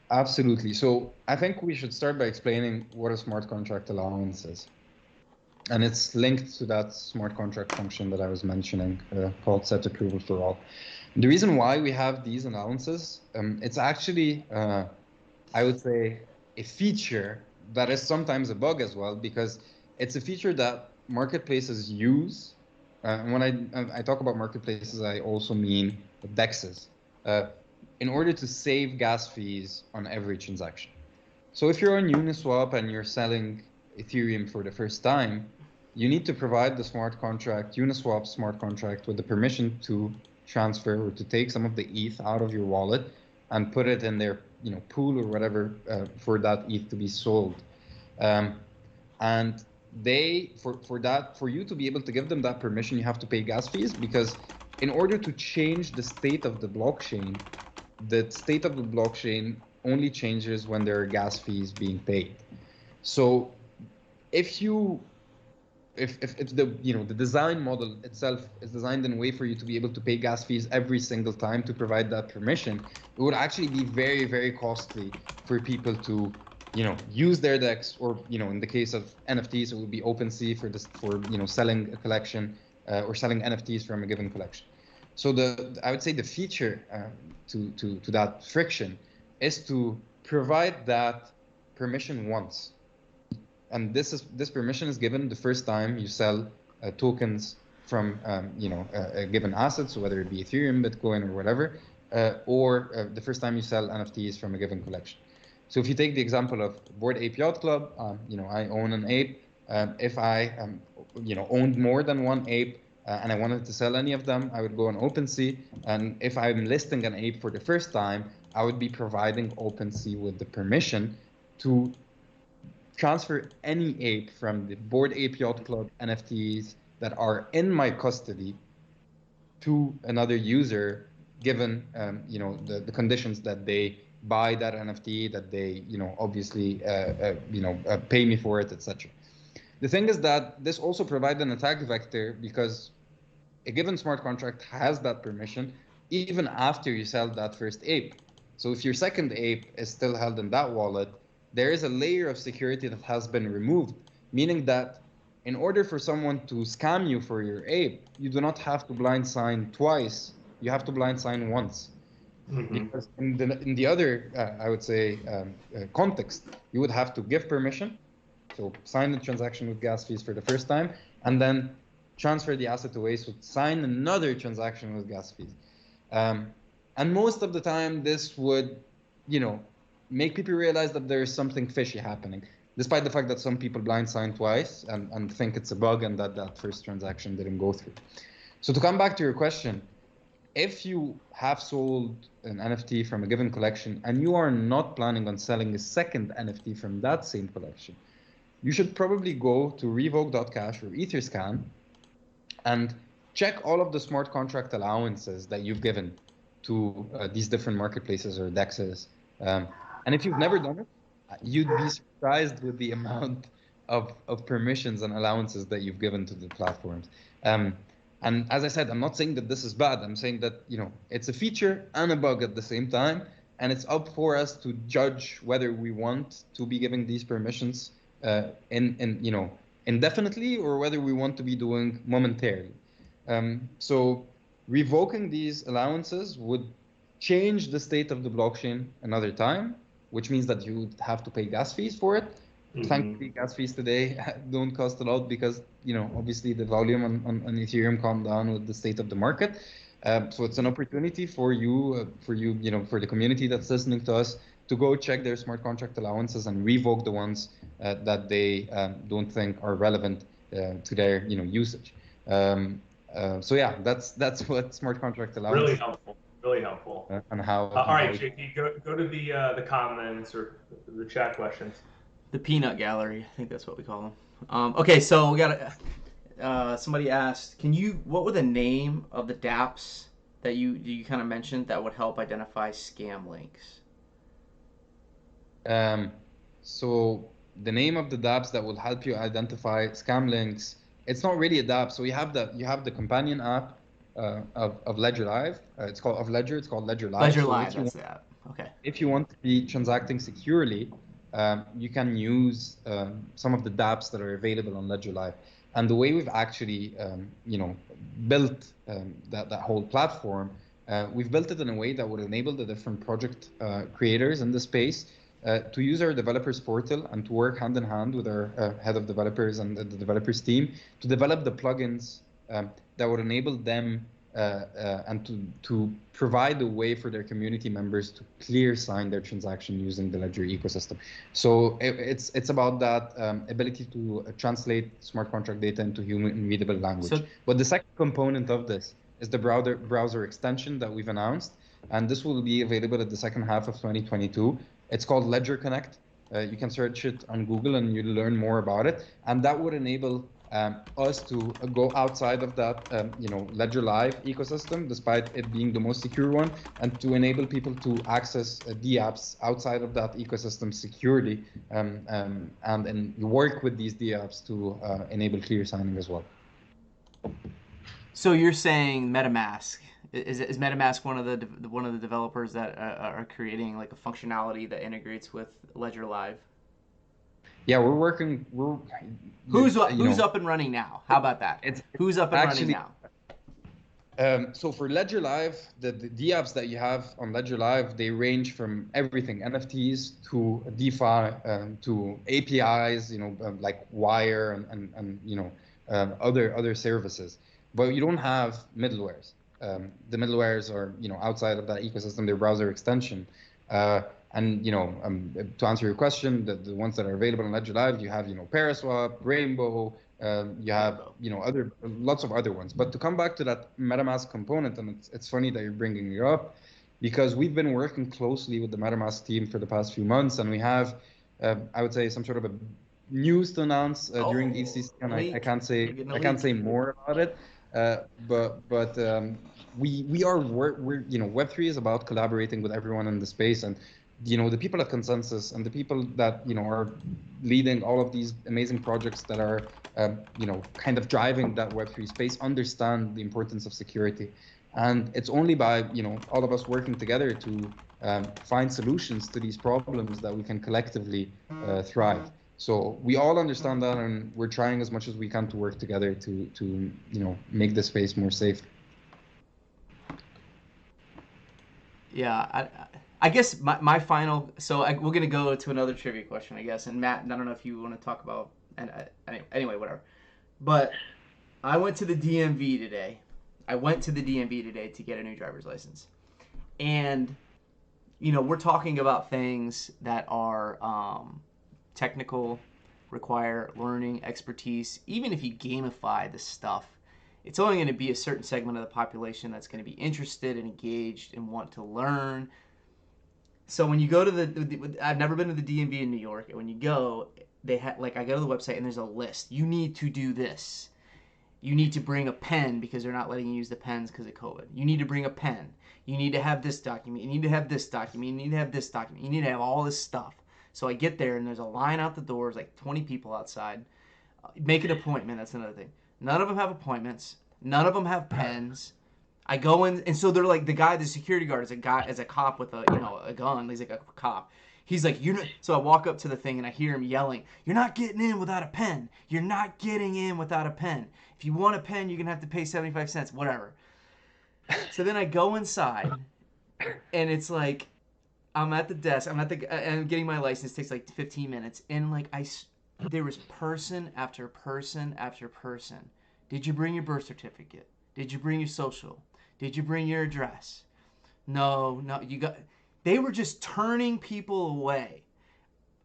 Absolutely. So I think we should start by explaining what a smart contract allowance is. And it's linked to that smart contract function that I was mentioning, called set approval for all. And the reason why we have these allowances, it's actually, I would say, a feature that is sometimes a bug as well, because it's a feature that marketplaces use. And when I talk about marketplaces, I also mean DEXs, in order to save gas fees on every transaction. So if you're on Uniswap and you're selling Ethereum for the first time, you need to provide the smart contract, Uniswap smart contract, with the permission to transfer or to take some of the ETH out of your wallet and put it in their pool or whatever, for that ETH to be sold. And they for you to be able to give them that permission, you have to pay gas fees, because in order to change the state of the blockchain only changes when there are gas fees being paid. So if the design model itself is designed in a way for you to be able to pay gas fees every single time to provide that permission, it would actually be very, very costly for people to use their DEX, or in the case of NFTs, it would be OpenSea for selling a collection, or selling NFTs from a given collection. So I would say the feature to that friction is to provide that permission once. And this permission is given the first time you sell tokens from a given asset, so whether it be Ethereum, Bitcoin, or whatever, or the first time you sell NFTs from a given collection. So if you take the example of Bored Ape Yacht Club, I own an ape. If I owned more than one ape, and I wanted to sell any of them, I would go on OpenSea. And if I'm listing an ape for the first time, I would be providing OpenSea with the permission to transfer any ape from the Bored Ape Yacht Club NFTs that are in my custody to another user, given the conditions that they buy that NFT, that they obviously pay me for it, etc. The thing is that this also provides an attack vector, because a given smart contract has that permission even after you sell that first ape. So if your second ape is still held in that wallet, there is a layer of security that has been removed, meaning that in order for someone to scam you for your ape, you do not have to blind sign twice. You have to blind sign once. Mm-hmm. Because in the other, I would say, context, you would have to give permission, so sign the transaction with gas fees for the first time, and then transfer the asset away, so sign another transaction with gas fees. And most of the time, this would, make people realize that there is something fishy happening, despite the fact that some people blind sign twice and think it's a bug and that first transaction didn't go through. So to come back to your question, if you have sold an NFT from a given collection and you are not planning on selling a second NFT from that same collection, you should probably go to revoke.cash or Etherscan and check all of the smart contract allowances that you've given to these different marketplaces or DEXs. And if you've never done it, you'd be surprised with the amount of permissions and allowances that you've given to the platforms. And as I said, I'm not saying that this is bad. I'm saying that it's a feature and a bug at the same time, and it's up for us to judge whether we want to be giving these permissions indefinitely, or whether we want to be doing momentarily. So revoking these allowances would change the state of the blockchain another time, which means that you would have to pay gas fees for it. Mm-hmm. Thankfully, gas fees today don't cost a lot, because obviously the volume on Ethereum calmed down with the state of the market. So it's an opportunity for you, for the community that's listening to us, to go check their smart contract allowances and revoke the ones that they don't think are relevant to their usage. So yeah, that's what smart contract allowance. Really helpful. Really helpful. And how? All right, JP, go to the comments or the chat questions. The peanut gallery, I think that's what we call them. Okay, so we got somebody asked, what were the name of the Dapps that you kind of mentioned that would help identify scam links? So the name of the dApps that will help you identify scam links. It's not really a dApp. So you have the companion app of Ledger Live. It's called of Ledger. It's called Ledger Live. Ledger So Live, that's the app. Okay. if you want to be transacting securely, you can use some of the dApps that are available on Ledger Live. And the way we've actually, built that whole platform, we've built it in a way that would enable the different project creators in the space to use our developers portal and to work hand in hand with our head of developers and the developers team to develop the plugins that would enable them and to provide a way for their community members to clear sign their transaction using the Ledger ecosystem. So it's about that ability to translate smart contract data into human readable language. But the second component of this is the browser extension that we've announced, and this will be available at the second half of 2022. It's called Ledger Connect. You can search it on Google and you'll learn more about it, and that would enable us to go outside of that, Ledger Live ecosystem, despite it being the most secure one, and to enable people to access DApps outside of that ecosystem securely, and work with these DApps to enable clear signing as well. So you're saying MetaMask is MetaMask one of the developers that are creating like a functionality that integrates with Ledger Live? Yeah, Who's up and running now? How about that? Who's up and running now? So for Ledger Live, the DApps that you have on Ledger Live, they range from everything, NFTs to DeFi, to APIs, like Wire and other services. But you don't have middlewares. The middlewares are outside of that ecosystem. They're browser extension. To answer your question, the ones that are available on Ledger Live, you have Paraswap, Rainbow, you have lots of other ones. But to come back to that MetaMask component, and it's funny that you're bringing it up, because we've been working closely with the MetaMask team for the past few months, and we have, I would say, some sort of a news to announce during ECC, and I can't say more about it. We're Web3 is about collaborating with everyone in the space, and the people at Consensus and the people that are leading all of these amazing projects that are kind of driving that Web3 space understand the importance of security, and it's only by all of us working together to find solutions to these problems that we can collectively thrive. So we all understand that, and we're trying as much as we can to work together to make the space more safe. Yeah, I guess my final. So we're gonna go to another trivia question, I guess. And Matt, I don't know if you want to talk about. And anyway, whatever. But I went to the DMV today. To get a new driver's license, and we're talking about things that are technical, require learning, expertise. Even if you gamify the stuff, it's only going to be a certain segment of the population that's going to be interested and engaged and want to learn. So when you go to I've never been to the DMV in New York, and when you go, I go to the website and there's a list. You need to do this. You need to bring a pen because they're not letting you use the pens because of COVID. You need to bring a pen. You need to have this document. You need to have this document. You need to have this document. You need to have all this stuff. So I get there and there's a line out the doors, like 20 people outside. Make an appointment. That's another thing. None of them have appointments. None of them have pens. I go in, and so they're like, the security guard is a cop with a gun. He's like a cop. He's like, you're not. So I walk up to the thing and I hear him yelling, "You're not getting in without a pen. You're not getting in without a pen. If you want a pen, you're gonna have to pay 75 cents, whatever." So then I go inside, and it's like, I'm at the desk. I'm getting my license. It takes like 15 minutes, and there was person after person after person. Did you bring your birth certificate? Did you bring your social? Did you bring your address? No, you got. They were just turning people away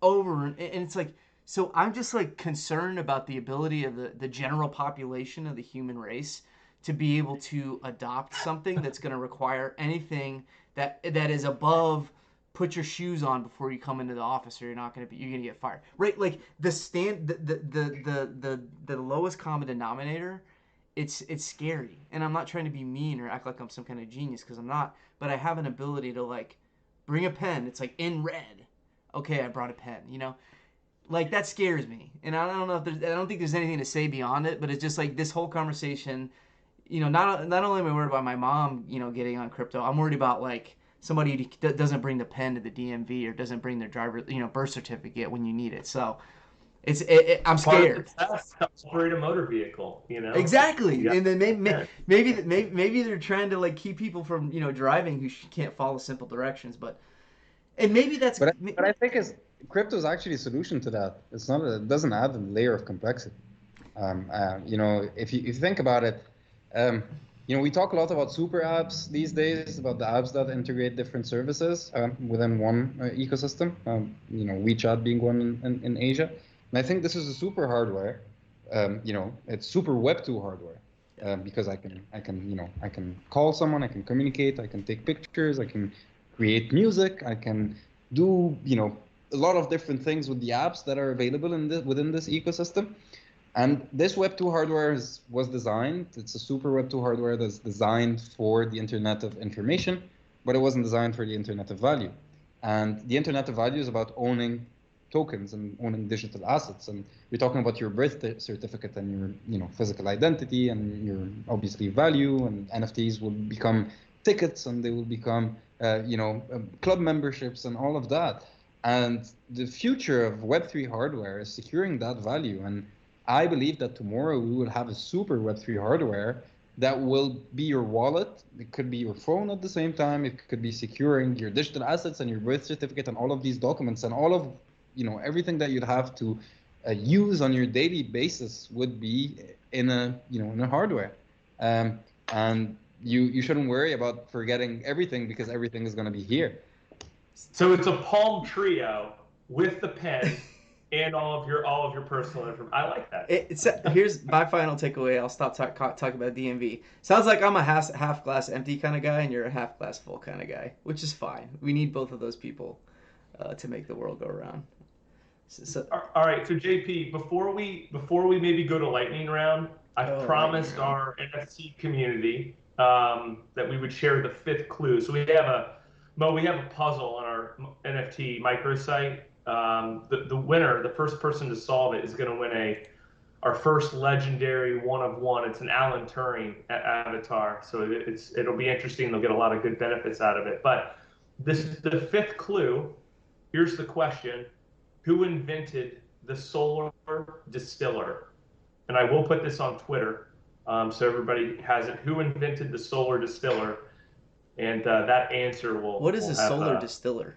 over, and it's like, so I'm just like concerned about the ability of the general population of the human race to be able to adopt something that's going to require anything that is above put your shoes on before you come into the office, or you're going to get fired. Right? Like the lowest common denominator, it's scary. And I'm not trying to be mean or act like I'm some kind of genius, because I'm not, but I have an ability to bring a pen. It's like in red. Okay, I brought a pen, Like that scares me, and I don't know if I don't think there's anything to say beyond it. But it's just like this whole conversation. Not only am I worried about my mom, getting on crypto, I'm worried about like somebody that doesn't bring the pen to the DMV or doesn't bring their birth certificate when you need it. So I'm Part of the scared. test to operate a motor vehicle, Exactly, Yeah. and then maybe they're trying to like keep people from driving who can't follow simple directions, and maybe that's But I think crypto is actually a solution to that. It's not. It doesn't add a layer of complexity. If you think about it, we talk a lot about super apps these days, about the apps that integrate different services within one ecosystem. WeChat being one in Asia, and I think this is a super hardware. It's super Web2 hardware because I can call someone, I can communicate, I can take pictures, I can create music, I can do a lot of different things with the apps that are available within this ecosystem. And this Web2 hardware was designed, it's a super Web2 hardware that's designed for the Internet of Information, but it wasn't designed for the Internet of Value. And the Internet of Value is about owning tokens and owning digital assets. And we're talking about your birth certificate and your physical identity and your obviously value, and NFTs will become tickets and they will become club memberships and all of that. And the future of Web3 hardware is securing that value. And I believe that tomorrow we will have a super Web3 hardware that will be your wallet. It could be your phone at the same time. It could be securing your digital assets and your birth certificate and all of these documents and all of everything that you'd have to use on your daily basis would be in a hardware. And you shouldn't worry about forgetting everything because everything is going to be here. So it's a Palm Trio with the pen and all of your personal information. I like that. Here's my final takeaway. I'll stop talking about DMV. Sounds like I'm a half glass empty kind of guy, and you're a half glass full kind of guy, which is fine. We need both of those people to make the world go around. All right, so JP, before we maybe go to lightning round, I promised our NFT community that we would share the fifth clue. So we have a puzzle on our NFT microsite. The winner, the first person to solve it, is going to win our first legendary one of one. It's an Alan Turing avatar, so it'll be interesting. They'll get a lot of good benefits out of it. But the fifth clue. Here's the question: who invented the solar distiller? And I will put this on Twitter so everybody has it. Who invented the solar distiller? And that answer will. What is a solar distiller?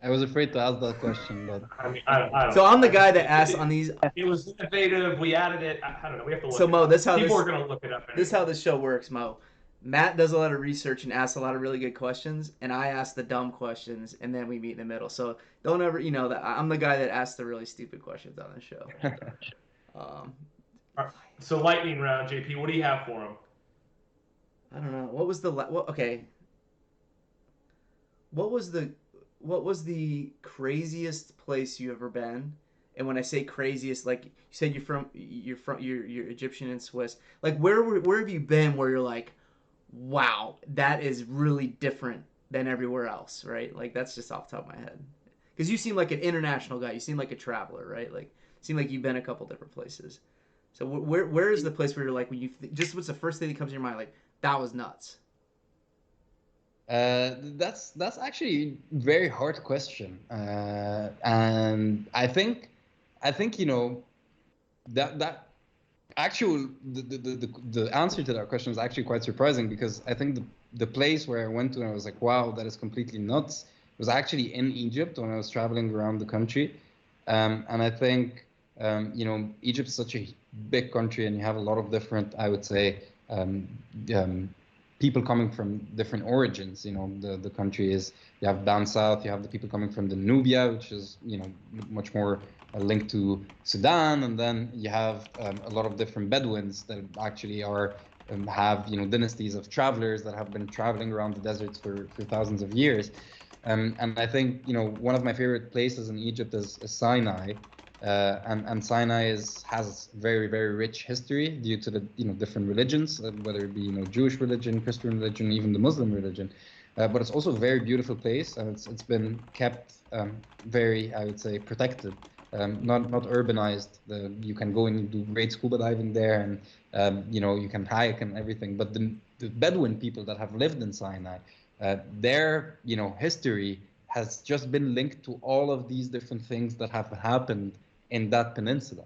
I was afraid to ask that question, but I mean, I don't so know. I'm the guy that asked on these. It was innovative. We added it. I don't know. We have to look. So Mo, people are gonna look it up. Anyway. This is how this show works, Mo. Matt does a lot of research and asks a lot of really good questions, and I ask the dumb questions, and then we meet in the middle. So don't ever, that I'm the guy that asks the really stupid questions on the show. So lightning round, JP. What do you have for him? I don't know. What was the craziest place you ever been? And when I say craziest, like you said, you're Egyptian and Swiss. Like where have you been where you're like, wow, that is really different than everywhere else, right? Like that's just off the top of my head. Because you seem like an international guy. You seem like a traveler, right? Like seem like you've been a couple different places. So where is the place where you're like, when you just what's the first thing that comes to your mind? Like that was nuts. That's actually a very hard question, and I think that actual the answer to that question is actually quite surprising, because I think the place where I went to and I was like, wow, that is completely nuts, was actually in Egypt when I was traveling around the country, and I think Egypt is such a big country and you have a lot of different, I would say, people coming from different origins. The country is, you have down south, you have the people coming from the Nubia, which is much more linked to Sudan, and then you have a lot of different Bedouins that actually have dynasties of travelers that have been traveling around the deserts for thousands of years. And I think one of my favorite places in Egypt is Sinai. And Sinai has very, very rich history due to the different religions, whether it be Jewish religion, Christian religion, even the Muslim religion. But it's also a very beautiful place, and it's been kept very, I would say, protected not urbanized. You can go and do great scuba diving there, and you can hike and everything. But the Bedouin people that have lived in Sinai, their history has just been linked to all of these different things that have happened in that peninsula.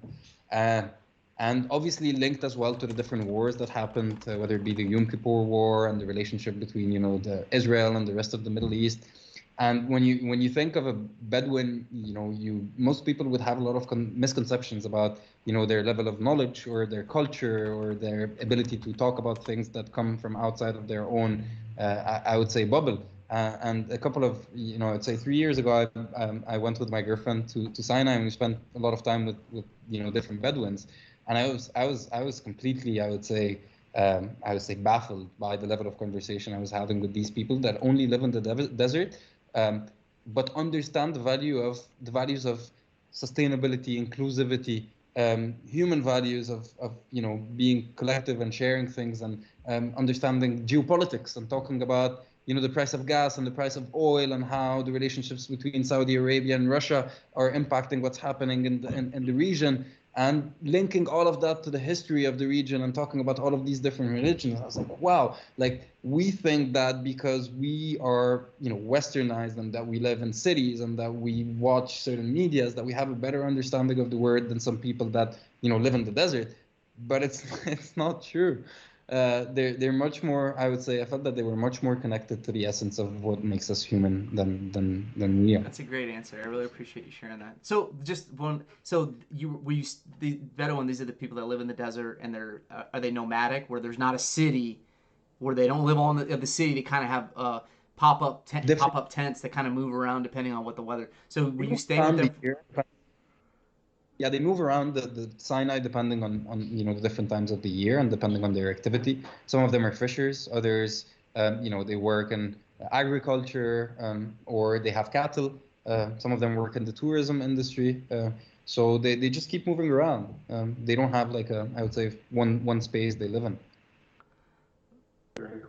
And obviously linked as well to the different wars that happened, whether it be the Yom Kippur War and the relationship between the Israel and the rest of the Middle East. And when you think of a Bedouin, most people would have a lot of misconceptions about their level of knowledge or their culture or their ability to talk about things that come from outside of their own, I would say, bubble. And a couple of, I'd say 3 years ago, I went with my girlfriend to Sinai, and we spent a lot of time with different Bedouins, and I was completely, I would say baffled by the level of conversation I was having with these people that only live in the desert, but understand the values of sustainability, inclusivity, human values of being collective and sharing things, and understanding geopolitics and talking about the price of gas and the price of oil and how the relationships between Saudi Arabia and Russia are impacting what's happening in the region, and linking all of that to the history of the region and talking about all of these different religions. I was like, wow, like we think that because we are, westernized and that we live in cities and that we watch certain medias, that we have a better understanding of the word than some people that, live in the desert. But it's not true. They're much more, I would say, I felt that they were much more connected to the essence of what makes us human than we are. That's a great answer. I really appreciate you sharing that. So just one. So the Bedouin? These are the people that live in the desert, and are they nomadic? Where there's not a city, where they don't live all in the city. They kind of have pop up tents that kind of move around depending on what the weather. So were you staying with them? Yeah, they move around the Sinai depending on the different times of the year and depending on their activity. Some of them are fishers, others they work in agriculture, or they have cattle. Some of them work in the tourism industry. So they just keep moving around. They don't have like I would say one space they live in.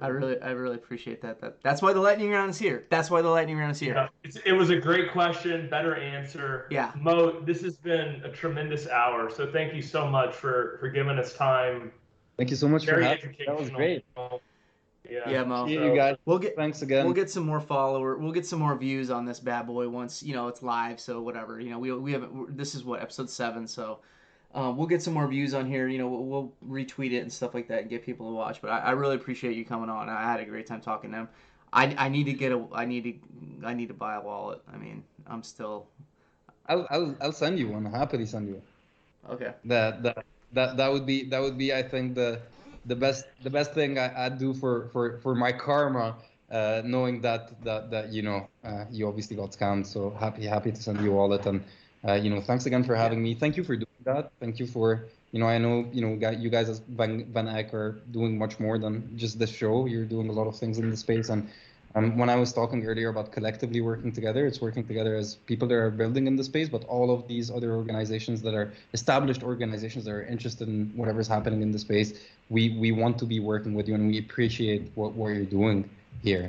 I really appreciate that. That's why the lightning round is here. That's why the lightning round is here. Yeah, it was a great question, better answer. Yeah. Mo, this has been a tremendous hour. So thank you so much for giving us time. Thank you so much Very for having me. That was great. Yeah, Mo. See you guys. Thanks again. We'll get some more We'll get some more views on this bad boy once it's live. So whatever. We haven't. This is what, episode 7. So we'll get some more views on here. We'll retweet it and stuff like that and get people to watch. But I really appreciate you coming on. I had a great time talking to them. I need to buy a wallet. I mean, I'm still. I'll send you one. I'll happily send you one. Okay. That would be I think the best thing I'd do for my karma, knowing that you obviously got scammed. So happy to send you a wallet, and thanks again for having me. Thank you for doing that. Thank you for I know you guys as Van Eyck are doing much more than just this show. You're doing a lot of things in the space, and when I was talking earlier about collectively working together, it's working together as people that are building in the space, but all of these other organizations that are established organizations that are interested in whatever's happening in the space, we want to be working with you, and we appreciate what you're doing here.